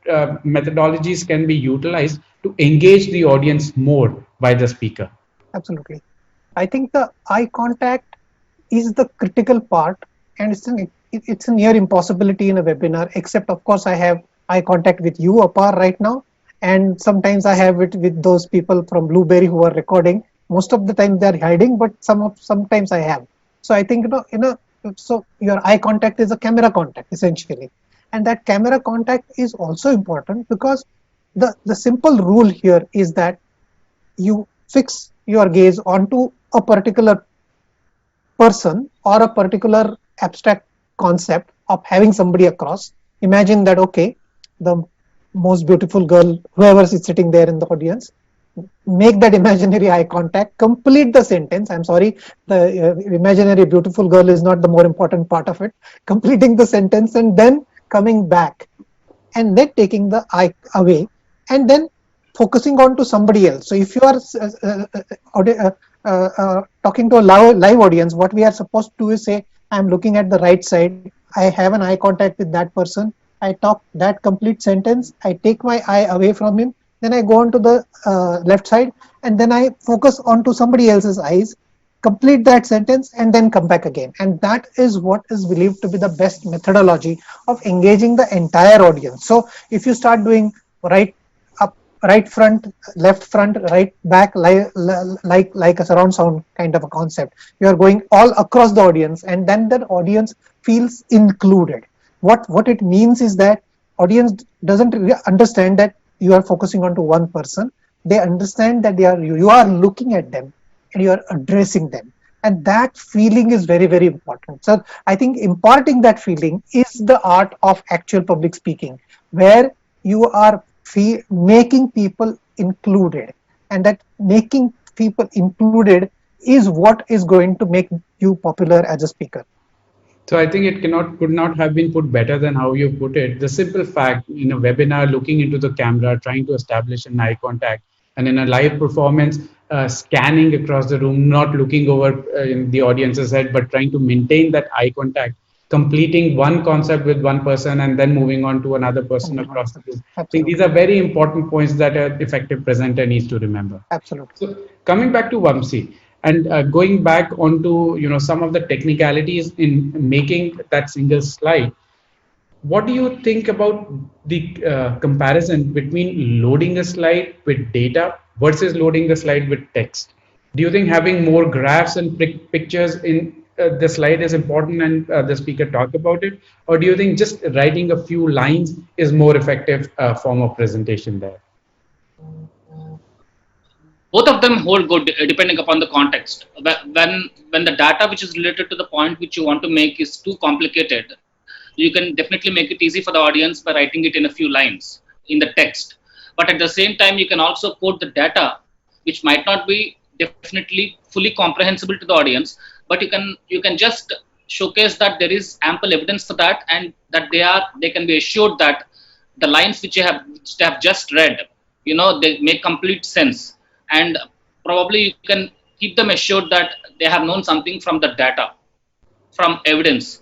methodologies can be utilized to engage the audience more by the speaker? Absolutely. I think the eye contact is the critical part, and it's a near impossibility in a webinar, except of course I have eye contact with you, Apar, right now, and sometimes I have it with those people from Blueberry who are recording. Most of the time they're hiding, but sometimes I have. So I think so your eye contact is a camera contact essentially, and that camera contact is also important because the simple rule here is that you fix your gaze onto a particular person or a particular abstract concept of having somebody across. Imagine that, okay, the most beautiful girl, whoever is sitting there in the audience, make that imaginary eye contact, complete the sentence. I'm sorry, the imaginary beautiful girl is not the more important part of it. Completing the sentence and then coming back and then taking the eye away and then focusing on to somebody else. So if you are talking to a live audience, what we are supposed to do is say, I'm looking at the right side, I have an eye contact with that person, I talk that complete sentence, I take my eye away from him, then I go on to the left side, and then I focus onto somebody else's eyes, complete that sentence, and then come back again. And that is what is believed to be the best methodology of engaging the entire audience. So if you start doing right up, right front, left front, right back, like a surround sound kind of a concept, you are going all across the audience, and then the audience feels included. What it means is that audience doesn't really understand that you are focusing on to one person. They understand that you are looking at them, and you are addressing them. And that feeling is very, very important. So I think imparting that feeling is the art of actual public speaking, where you are making people included, and that making people included is what is going to make you popular as a speaker. So I think it could not have been put better than how you put it. The simple fact in a webinar, looking into the camera, trying to establish an eye contact, and in a live performance, scanning across the room, not looking over in the audience's head, but trying to maintain that eye contact, completing one concept with one person and then moving on to another person across the room. I think these Absolutely. are very important points that an effective presenter needs to remember. Absolutely. So coming back to Vamsi and going back onto some of the technicalities in making that single slide, what do you think about the comparison between loading a slide with data versus loading a slide with text? Do you think having more graphs and pictures in the slide is important and the speaker talk about it, or do you think just writing a few lines is more effective form of presentation there? Both of them hold good depending upon the context. When the data which is related to the point which you want to make is too complicated, you can definitely make it easy for the audience by writing it in a few lines in the text. But at the same time, you can also quote the data which might not be definitely fully comprehensible to the audience, but you can just showcase that there is ample evidence for that, and that they can be assured that the lines which they have just read, they make complete sense. And probably you can keep them assured that they have known something from the data, from evidence.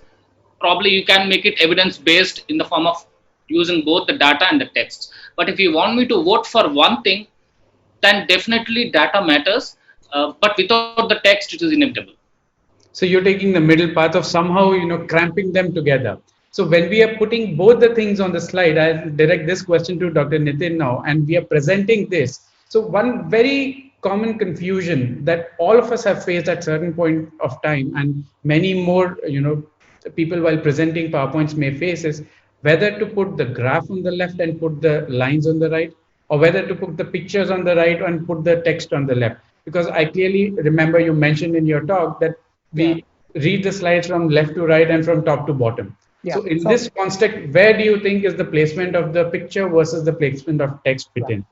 Probably you can make it evidence based in the form of using both the data and the text. But if you want me to vote for one thing, then definitely data matters, but without the text it is inevitable. So you're taking the middle path of somehow, cramping them together. So when we are putting both the things on the slide, I'll direct this question to Dr. Nitin now, and we are presenting this. So one very common confusion that all of us have faced at certain point of time, and many more, people while presenting PowerPoints may face, is whether to put the graph on the left and put the lines on the right, or whether to put the pictures on the right and put the text on the left. Because I clearly remember you mentioned in your talk that we read the slides from left to right and from top to bottom. Yeah. So in this context, where do you think is the placement of the picture versus the placement of text fit in?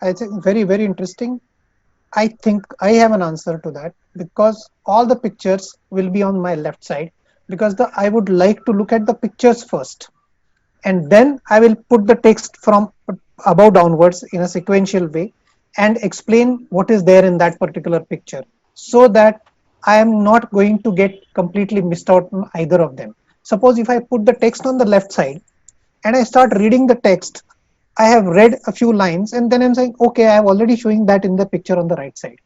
I think very, very interesting. I think I have an answer to that, because all the pictures will be on my left side, because I would like to look at the pictures first, and then I will put the text from above downwards in a sequential way and explain what is there in that particular picture, so that I am not going to get completely missed out on either of them. Suppose if I put the text on the left side and I start reading the text, I have read a few lines and then I'm saying, okay, I have already showing that in the picture on the right side.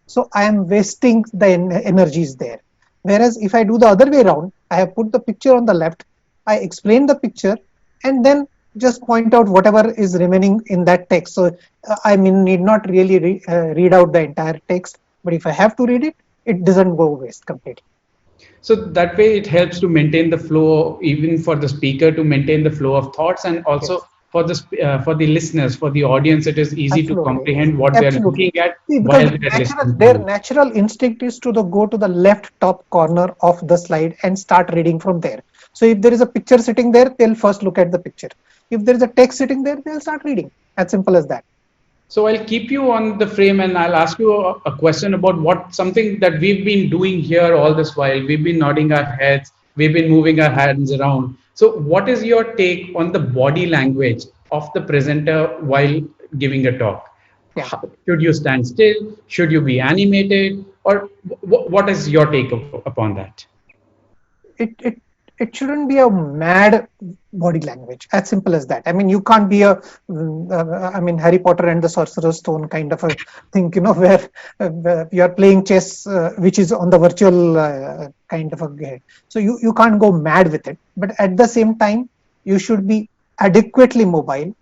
So I am wasting the energies there. Whereas if I do the other way around, I have put the picture on the left, I explain the picture, and then just point out whatever is remaining in that text. So I need not really read out the entire text, but if I have to read it, it doesn't go waste completely. So that way it helps to maintain the flow, even for the speaker to maintain the flow of thoughts, and also for the listeners, for the audience, it is easy to comprehend what they're looking at while they're listening. Their natural instinct is to go to the left top corner of the slide and start reading from there. So if there is a picture sitting there, they'll first look at the picture. If there is a text sitting there, they'll start reading. As simple as that. So I'll keep you on the frame and I'll ask you a question about something that we've been doing here all this while. We've been nodding our heads, we've been moving our hands around. So what is your take on the body language of the presenter while giving a talk? Yeah. Should you stand still? Should you be animated? Or what is your take upon that? It shouldn't be a mad body language, as simple as that. I mean, you can't be Harry Potter and the Sorcerer's Stone kind of a thing, where you are playing chess, which is on the virtual kind of a game. So you can't go mad with it. But at the same time, you should be adequately mobile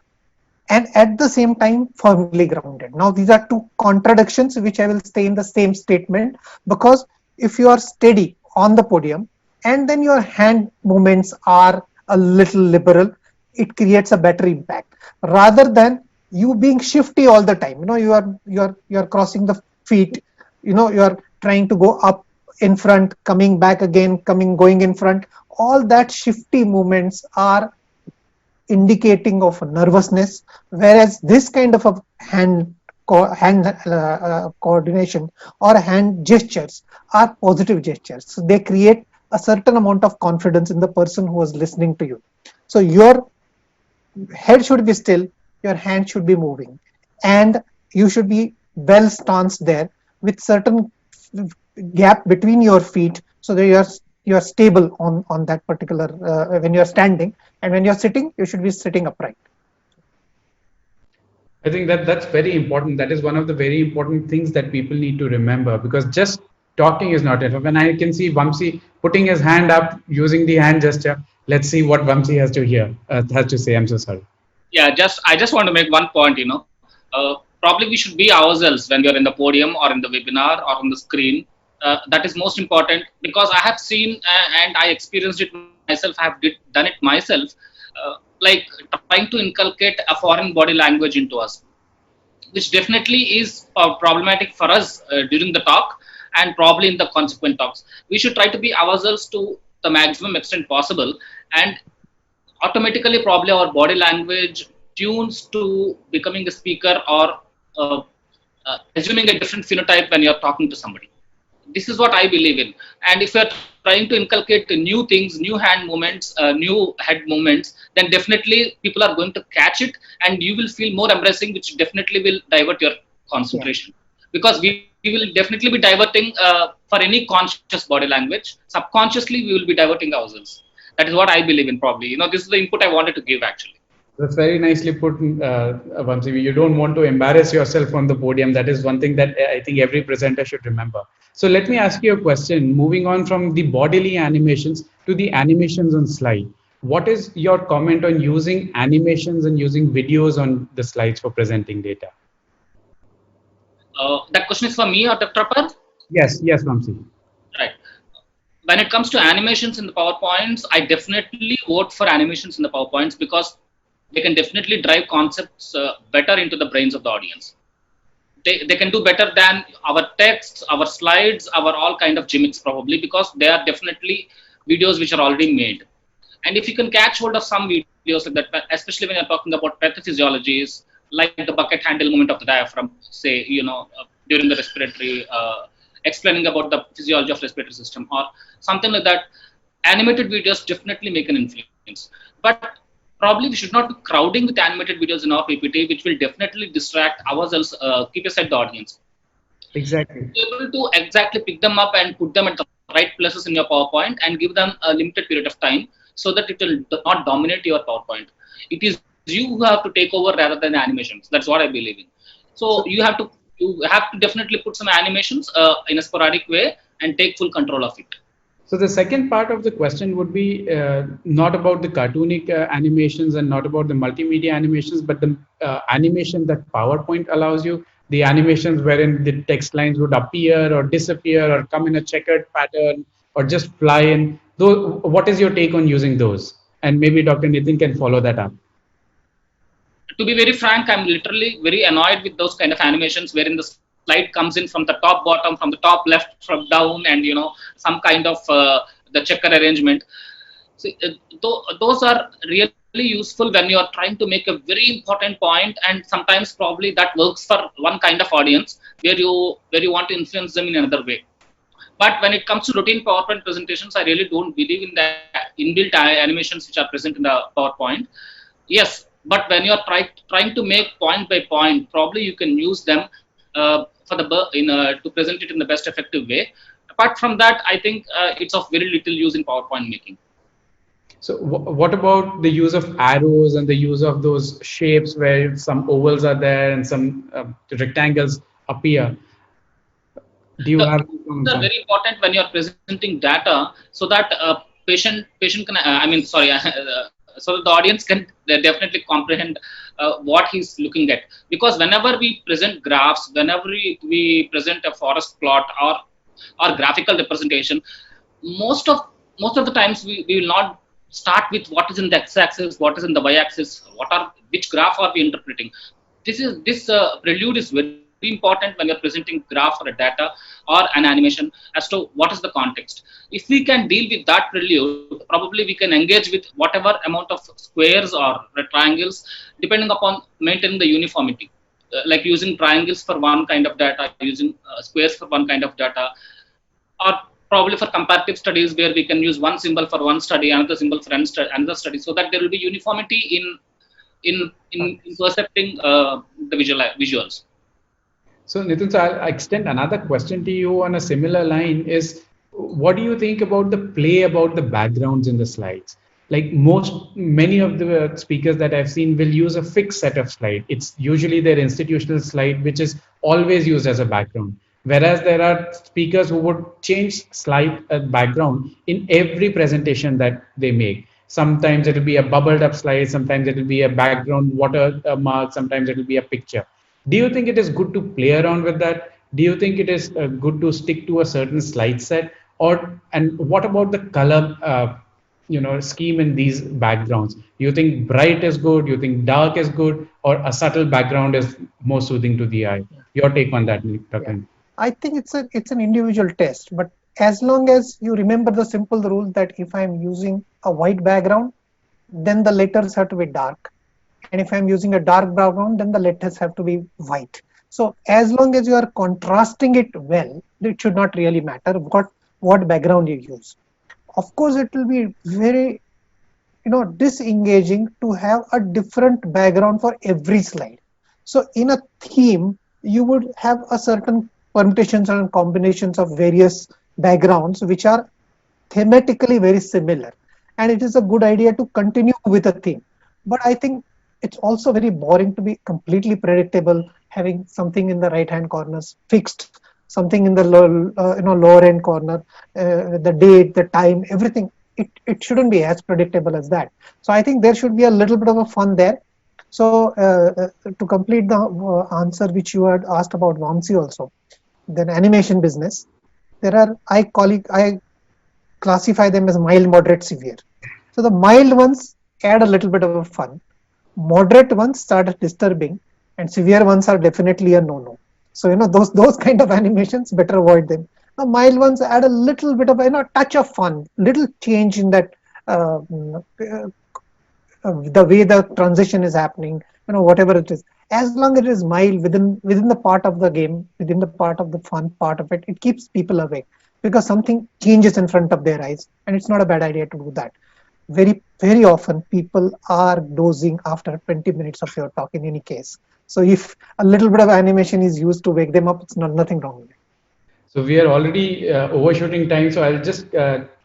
and at the same time firmly grounded. Now, these are two contradictions which I will stay in the same statement, because if you are steady on the podium, and then your hand movements are a little liberal, it creates a better impact rather than you being shifty all the time. You are crossing the feet you're trying to go up in front, coming back again, going in front. All that shifty movements are indicating of nervousness, whereas this kind of a hand coordination or hand gestures are positive gestures. So they create a certain amount of confidence in the person who is listening to you. So your head should be still, your hand should be moving, and you should be well stanced there with certain gap between your feet, so that you're stable on that particular when you're standing, and when you're sitting you should be sitting upright. I think that that's very important. That is one of the very important things that people need to remember, because just talking is not enough. When I can see Vamsi putting his hand up using the hand gesture, let's see what Vamsi has to hear, has to say. I'm so sorry. Yeah, I just want to make one point. Probably we should be ourselves when we are in the podium or in the webinar or on the screen. That is most important, because I have seen and I experienced it myself. I have done it myself, like trying to inculcate a foreign body language into us, which definitely is problematic for us during the talk and probably in the consequent talks. We should try to be ourselves to the maximum extent possible, and automatically probably our body language tunes to becoming a speaker or uh, assuming a different phenotype when you're talking to somebody. This is what I believe in. And if you're trying to inculcate new things, new hand movements, new head movements, then definitely people are going to catch it, and you will feel more embarrassing, which definitely will divert your Yeah. concentration. Because we will definitely be diverting for any conscious body language. Subconsciously, we will be diverting ourselves. That is what I believe in, probably. This is the input I wanted to give, actually. That's very nicely put, Vamsi. You don't want to embarrass yourself on the podium. That is one thing that I think every presenter should remember. So let me ask you a question. Moving on from the bodily animations to the animations on slide. What is your comment on using animations and using videos on the slides for presenting data? That question is for me or Dr. Par? Yes, yes, Vamsi. Right. When it comes to animations in the PowerPoints, I definitely vote for animations in the PowerPoints, because they can definitely drive concepts better into the brains of the audience. They can do better than our texts, our slides, our all kind of gimmicks, probably, because they are definitely videos which are already made. And if you can catch hold of some videos like that, especially when you're talking about pathophysiologies, like the bucket handle movement of the diaphragm, say, during the respiratory, explaining about the physiology of respiratory system or something like that, animated videos definitely make an influence. But probably we should not be crowding with animated videos in our PPT, which will definitely distract ourselves, keep aside the audience. Exactly. Be able to exactly pick them up and put them at the right places in your PowerPoint and give them a limited period of time, so that it will not dominate your PowerPoint. It is you who have to take over rather than the animations. That's what I believe in. So you have to definitely put some animations in a sporadic way and take full control of it. So the second part of the question would be not about the cartoonic animations and not about the multimedia animations, but the animation that PowerPoint allows you, the animations wherein the text lines would appear or disappear or come in a checkered pattern or just fly in. Those, what is your take on using those? And maybe Dr. Nitin can follow that up. To be very frank, I'm literally very annoyed with those kind of animations wherein the slide comes in from the top bottom, from the top left, from down, and some kind of the checker arrangement. So, those are really useful when you are trying to make a very important point, and sometimes probably that works for one kind of audience where you want to influence them in another way. But when it comes to routine PowerPoint presentations, I really don't believe in the inbuilt animations which are present in the PowerPoint. Yes, but when you're trying to make point by point, probably you can use them to present it in the best effective way. Apart from that, I think it's of very little use in PowerPoint making. So what about the use of arrows and the use of those shapes where some ovals are there and some rectangles appear? Do you have These are very important when you're presenting data, so that patient can so that the audience can definitely comprehend what he's looking at. Because whenever we present graphs, whenever we present a forest plot or graphical representation, most of the times we will not start with what is in the x-axis, what is in the y-axis, which graph are we interpreting. This prelude is very important. important when you're presenting graph or a data or an animation as to what is the context. If we can deal with that prelude, probably we can engage with whatever amount of squares or triangles, depending upon maintaining the uniformity. Like using triangles for one kind of data, using squares for one kind of data, or probably for comparative studies where we can use one symbol for one study, another symbol for another study, so that there will be uniformity in percepting the visuals. So Nitin, so I'll extend another question to you on a similar line is, what do you think about the play about the backgrounds in the slides? Like many of the speakers that I've seen will use a fixed set of slide. It's usually their institutional slide, which is always used as a background. Whereas there are speakers who would change slide background in every presentation that they make. Sometimes it will be a bubbled up slide, sometimes it will be a background watermark, sometimes it will be a picture. Do you think it is good to play around with that? Do you think it is good to stick to a certain slide set? And what about the color, scheme in these backgrounds? You think bright is good? You think dark is good? Or a subtle background is more soothing to the eye? Your take on that, Tapan? I think it's an individual test, but as long as you remember the simple rule that if I'm using a white background, then the letters have to be dark. And if I'm using a dark background, then the letters have to be white. So as long as you are contrasting it well, it should not really matter what background you use. Of course, it will be very disengaging to have a different background for every slide. So in a theme, you would have a certain permutations and combinations of various backgrounds which are thematically very similar. And it is a good idea to continue with a theme. But I think it's also very boring to be completely predictable, having something in the right hand corners fixed, something in the lower end corner, the date, the time, everything. It shouldn't be as predictable as that. So I think there should be a little bit of a fun there. So to complete the answer which you had asked about Vamsi also, then animation business, I classify them as mild, moderate, severe. So the mild ones add a little bit of a fun. Moderate ones start disturbing, and severe ones are definitely a no-no. So those kind of animations, better avoid them. The mild ones add a little bit of touch of fun, little change in that the way the transition is happening, whatever it is. As long as it is mild within the part of the game, within the part of the fun part of it, it keeps people awake because something changes in front of their eyes, and it's not a bad idea to do that. Very, very often people are dozing after 20 minutes of your talk in any case. So if a little bit of animation is used to wake them up, it's nothing wrong with it. So we are already overshooting time. So I'll just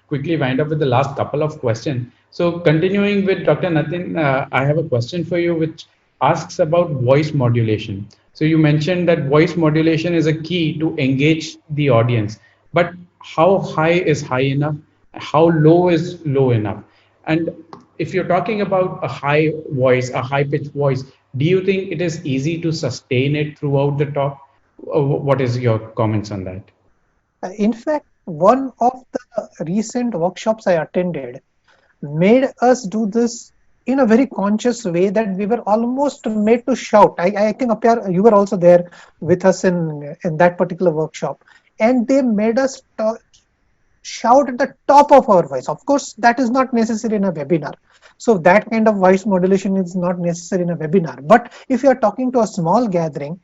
quickly wind up with the last couple of questions. So continuing with Dr. Nitin, I have a question for you, which asks about voice modulation. So you mentioned that voice modulation is a key to engage the audience, but how high is high enough? How low is low enough? And if you're talking about a high voice, a high pitched voice, do you think it is easy to sustain it throughout the talk? What is your comments on that? In fact, one of the recent workshops I attended made us do this in a very conscious way that we were almost made to shout. I think Apyar, you were also there with us in that particular workshop, and they made us shout at the top of our voice. Of course, that is not necessary in a webinar. So that kind of voice modulation is not necessary in a webinar. But if you are talking to a small gathering,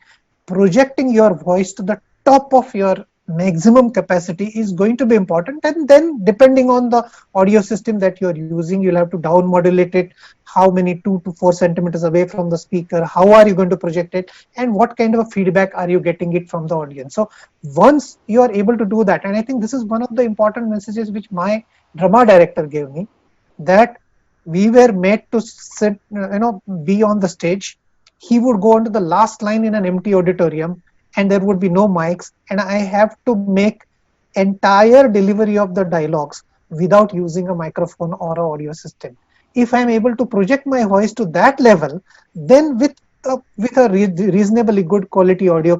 projecting your voice to the top of your maximum capacity is going to be important. And then depending on the audio system that you're using, you'll have to down modulate it, how many 2 to 4 centimeters away from the speaker, how are you going to project it, and what kind of a feedback are you getting it from the audience. So once you are able to do that, and I think this is one of the important messages which my drama director gave me, that we were made to sit, be on the stage. He would go on to the last line in an empty auditorium, and there would be no mics, and I have to make entire delivery of the dialogues without using a microphone or an audio system. If I'm able to project my voice to that level, then with a reasonably good quality audio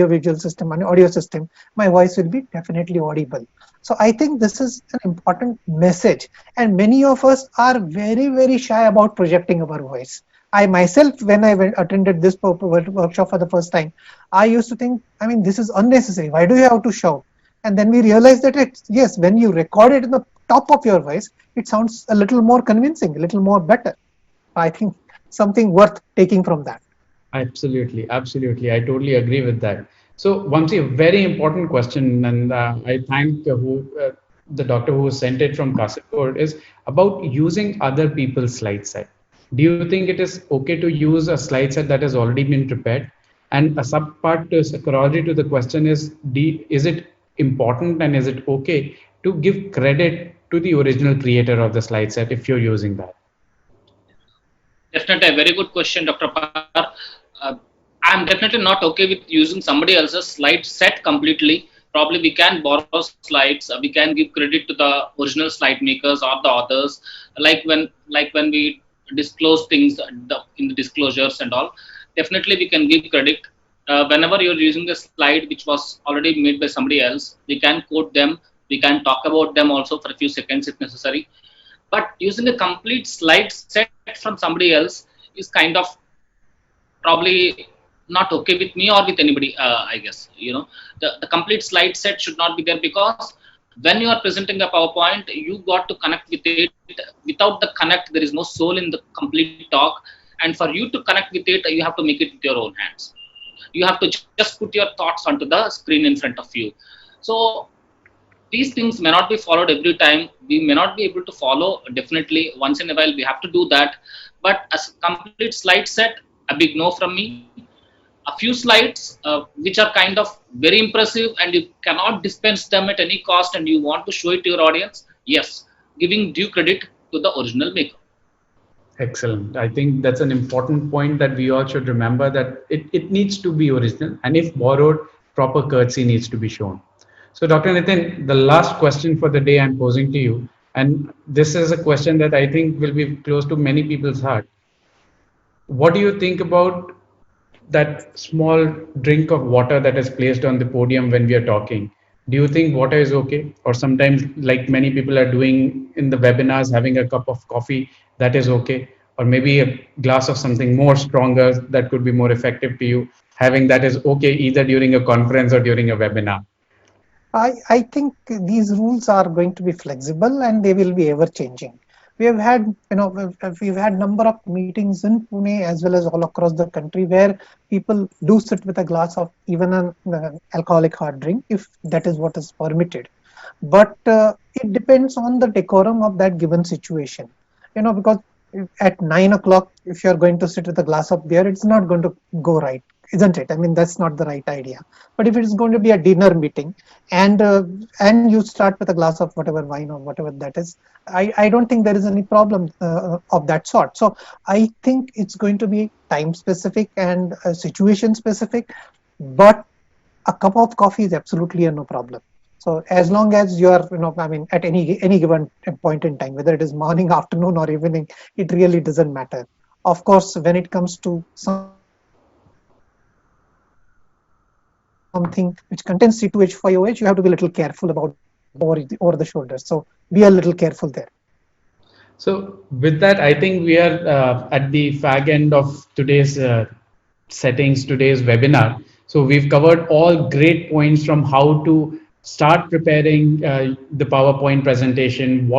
visual system and audio system, my voice will be definitely audible. So I think this is an important message, and many of us are very, very shy about projecting our voice. I myself, when I attended this workshop for the first time, I used to think, I mean, this is unnecessary. Why do you have to shout? And then we realized that it's, yes, when you record it in the top of your voice, it sounds a little more convincing, a little more better. I think something worth taking from that. Absolutely, absolutely. I totally agree with that. So, Vamsi, a very important question, and I thank the doctor who sent it from Kasaragod, is about using other people's slide set. Do you think it is okay to use a slide set that has already been prepared? And a sub part to corollary to the question is, is it important and is it okay to give credit to the original creator of the slide set if you're using that? Definitely a very good question, Dr. Par. I'm definitely not okay with using somebody else's slide set completely. Probably we can borrow slides. We can give credit to the original slide makers or the authors. Like when we disclose things in the disclosures and all. Definitely we can give credit. Whenever you're using a slide which was already made by somebody else, we can quote them. We can talk about them also for a few seconds if necessary. But using a complete slide set from somebody else is kind of probably not okay with me or with anybody. I guess the complete slide set should not be there, because when you are presenting a PowerPoint, you got to connect with it. Without the connect, there is no soul in the complete talk. And for you to connect with it, you have to make it with your own hands. You have to just put your thoughts onto the screen in front of you. So these things may not be followed every time. We may not be able to follow. Definitely once in a while we have to do that. But as a complete slide set, a big no from me. A few slides which are kind of very impressive and you cannot dispense them at any cost and you want to show it to your audience, yes, giving due credit to the original maker. Excellent. I think that's an important point that we all should remember, that it needs to be original, and if borrowed, proper courtesy needs to be shown. So, Dr. Nitin, the last question for the day I'm posing to you, and this is a question that I think will be close to many people's heart. What do you think about that small drink of water that is placed on the podium when we are talking? Do you think water is okay? Or sometimes, like many people are doing in the webinars, having a cup of coffee, that is okay? Or maybe a glass of something more stronger that could be more effective to you, having that is okay either during a conference or during a webinar? I think these rules are going to be flexible and they will be ever changing. We have had, we've had number of meetings in Pune as well as all across the country where people do sit with a glass of even an alcoholic hard drink if that is what is permitted. But it depends on the decorum of that given situation. Because at 9 o'clock, if you're going to sit with a glass of beer, it's not going to go right, isn't it? I mean, that's not the right idea. But if it's going to be a dinner meeting and you start with a glass of whatever wine or whatever that is, I don't think there is any problem of that sort. So I think it's going to be time specific and situation specific, but a cup of coffee is absolutely no problem. So as long as you are, at any given point in time, whether it is morning, afternoon, or evening, it really doesn't matter. Of course, when it comes to something which contains C2H5OH, you have to be a little careful about over the shoulder. So be a little careful there. So with that, I think we are at the fag end of today's today's webinar. So we've covered all great points, from how to start preparing the PowerPoint presentation,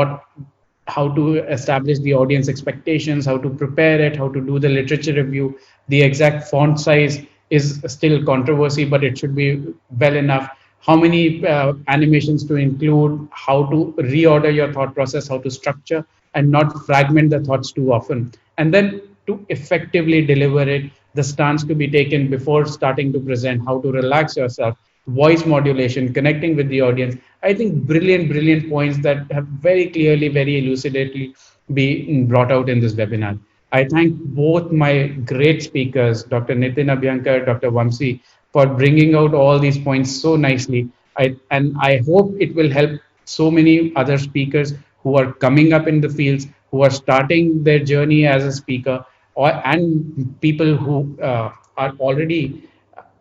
how to establish the audience expectations, how to prepare it, how to do the literature review. The exact font size is still controversy, but it should be well enough. How many animations to include, how to reorder your thought process, how to structure and not fragment the thoughts too often. And then to effectively deliver it, the stance to be taken before starting to present, how to relax yourself, voice modulation, connecting with the audience. I think brilliant points that have very clearly, very elucidately been brought out in this webinar. I thank both my great speakers, Dr. Nitin Abhyankar, Dr. Vamsi, for bringing out all these points so nicely. And I hope it will help so many other speakers who are coming up in the fields, who are starting their journey as a speaker, and people who are already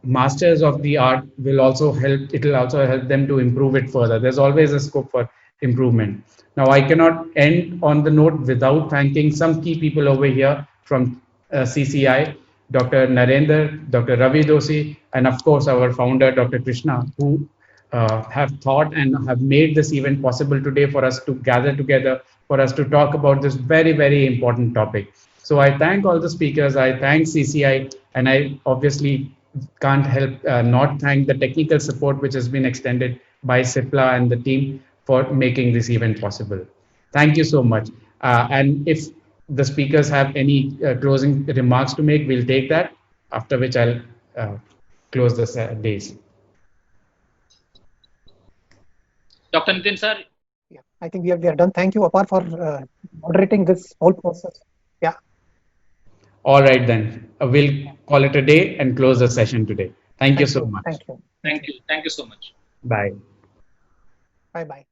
masters of the art. Will also help. It will also help them to improve it further. There's always a scope for improvement. Now, I cannot end on the note without thanking some key people over here from CCI, Dr. Narendra, Dr. Ravi Doshi, and of course our founder, Dr. Krishna, who have thought and have made this event possible today for us to gather together, for us to talk about this very, very important topic. So I thank all the speakers, I thank CCI, and I obviously can't help not thank the technical support which has been extended by CIPLA and the team for making this event possible. Thank you so much. And if the speakers have any closing remarks to make, we'll take that, after which I'll close this days. Dr. Nitin sir. Yeah, I think we are done. Thank you, Apar, for moderating this whole process. Yeah. All right, then. We'll call it a day and close the session today. Thank you so much. Thank you. Thank you. Thank you so much. Bye. Bye bye.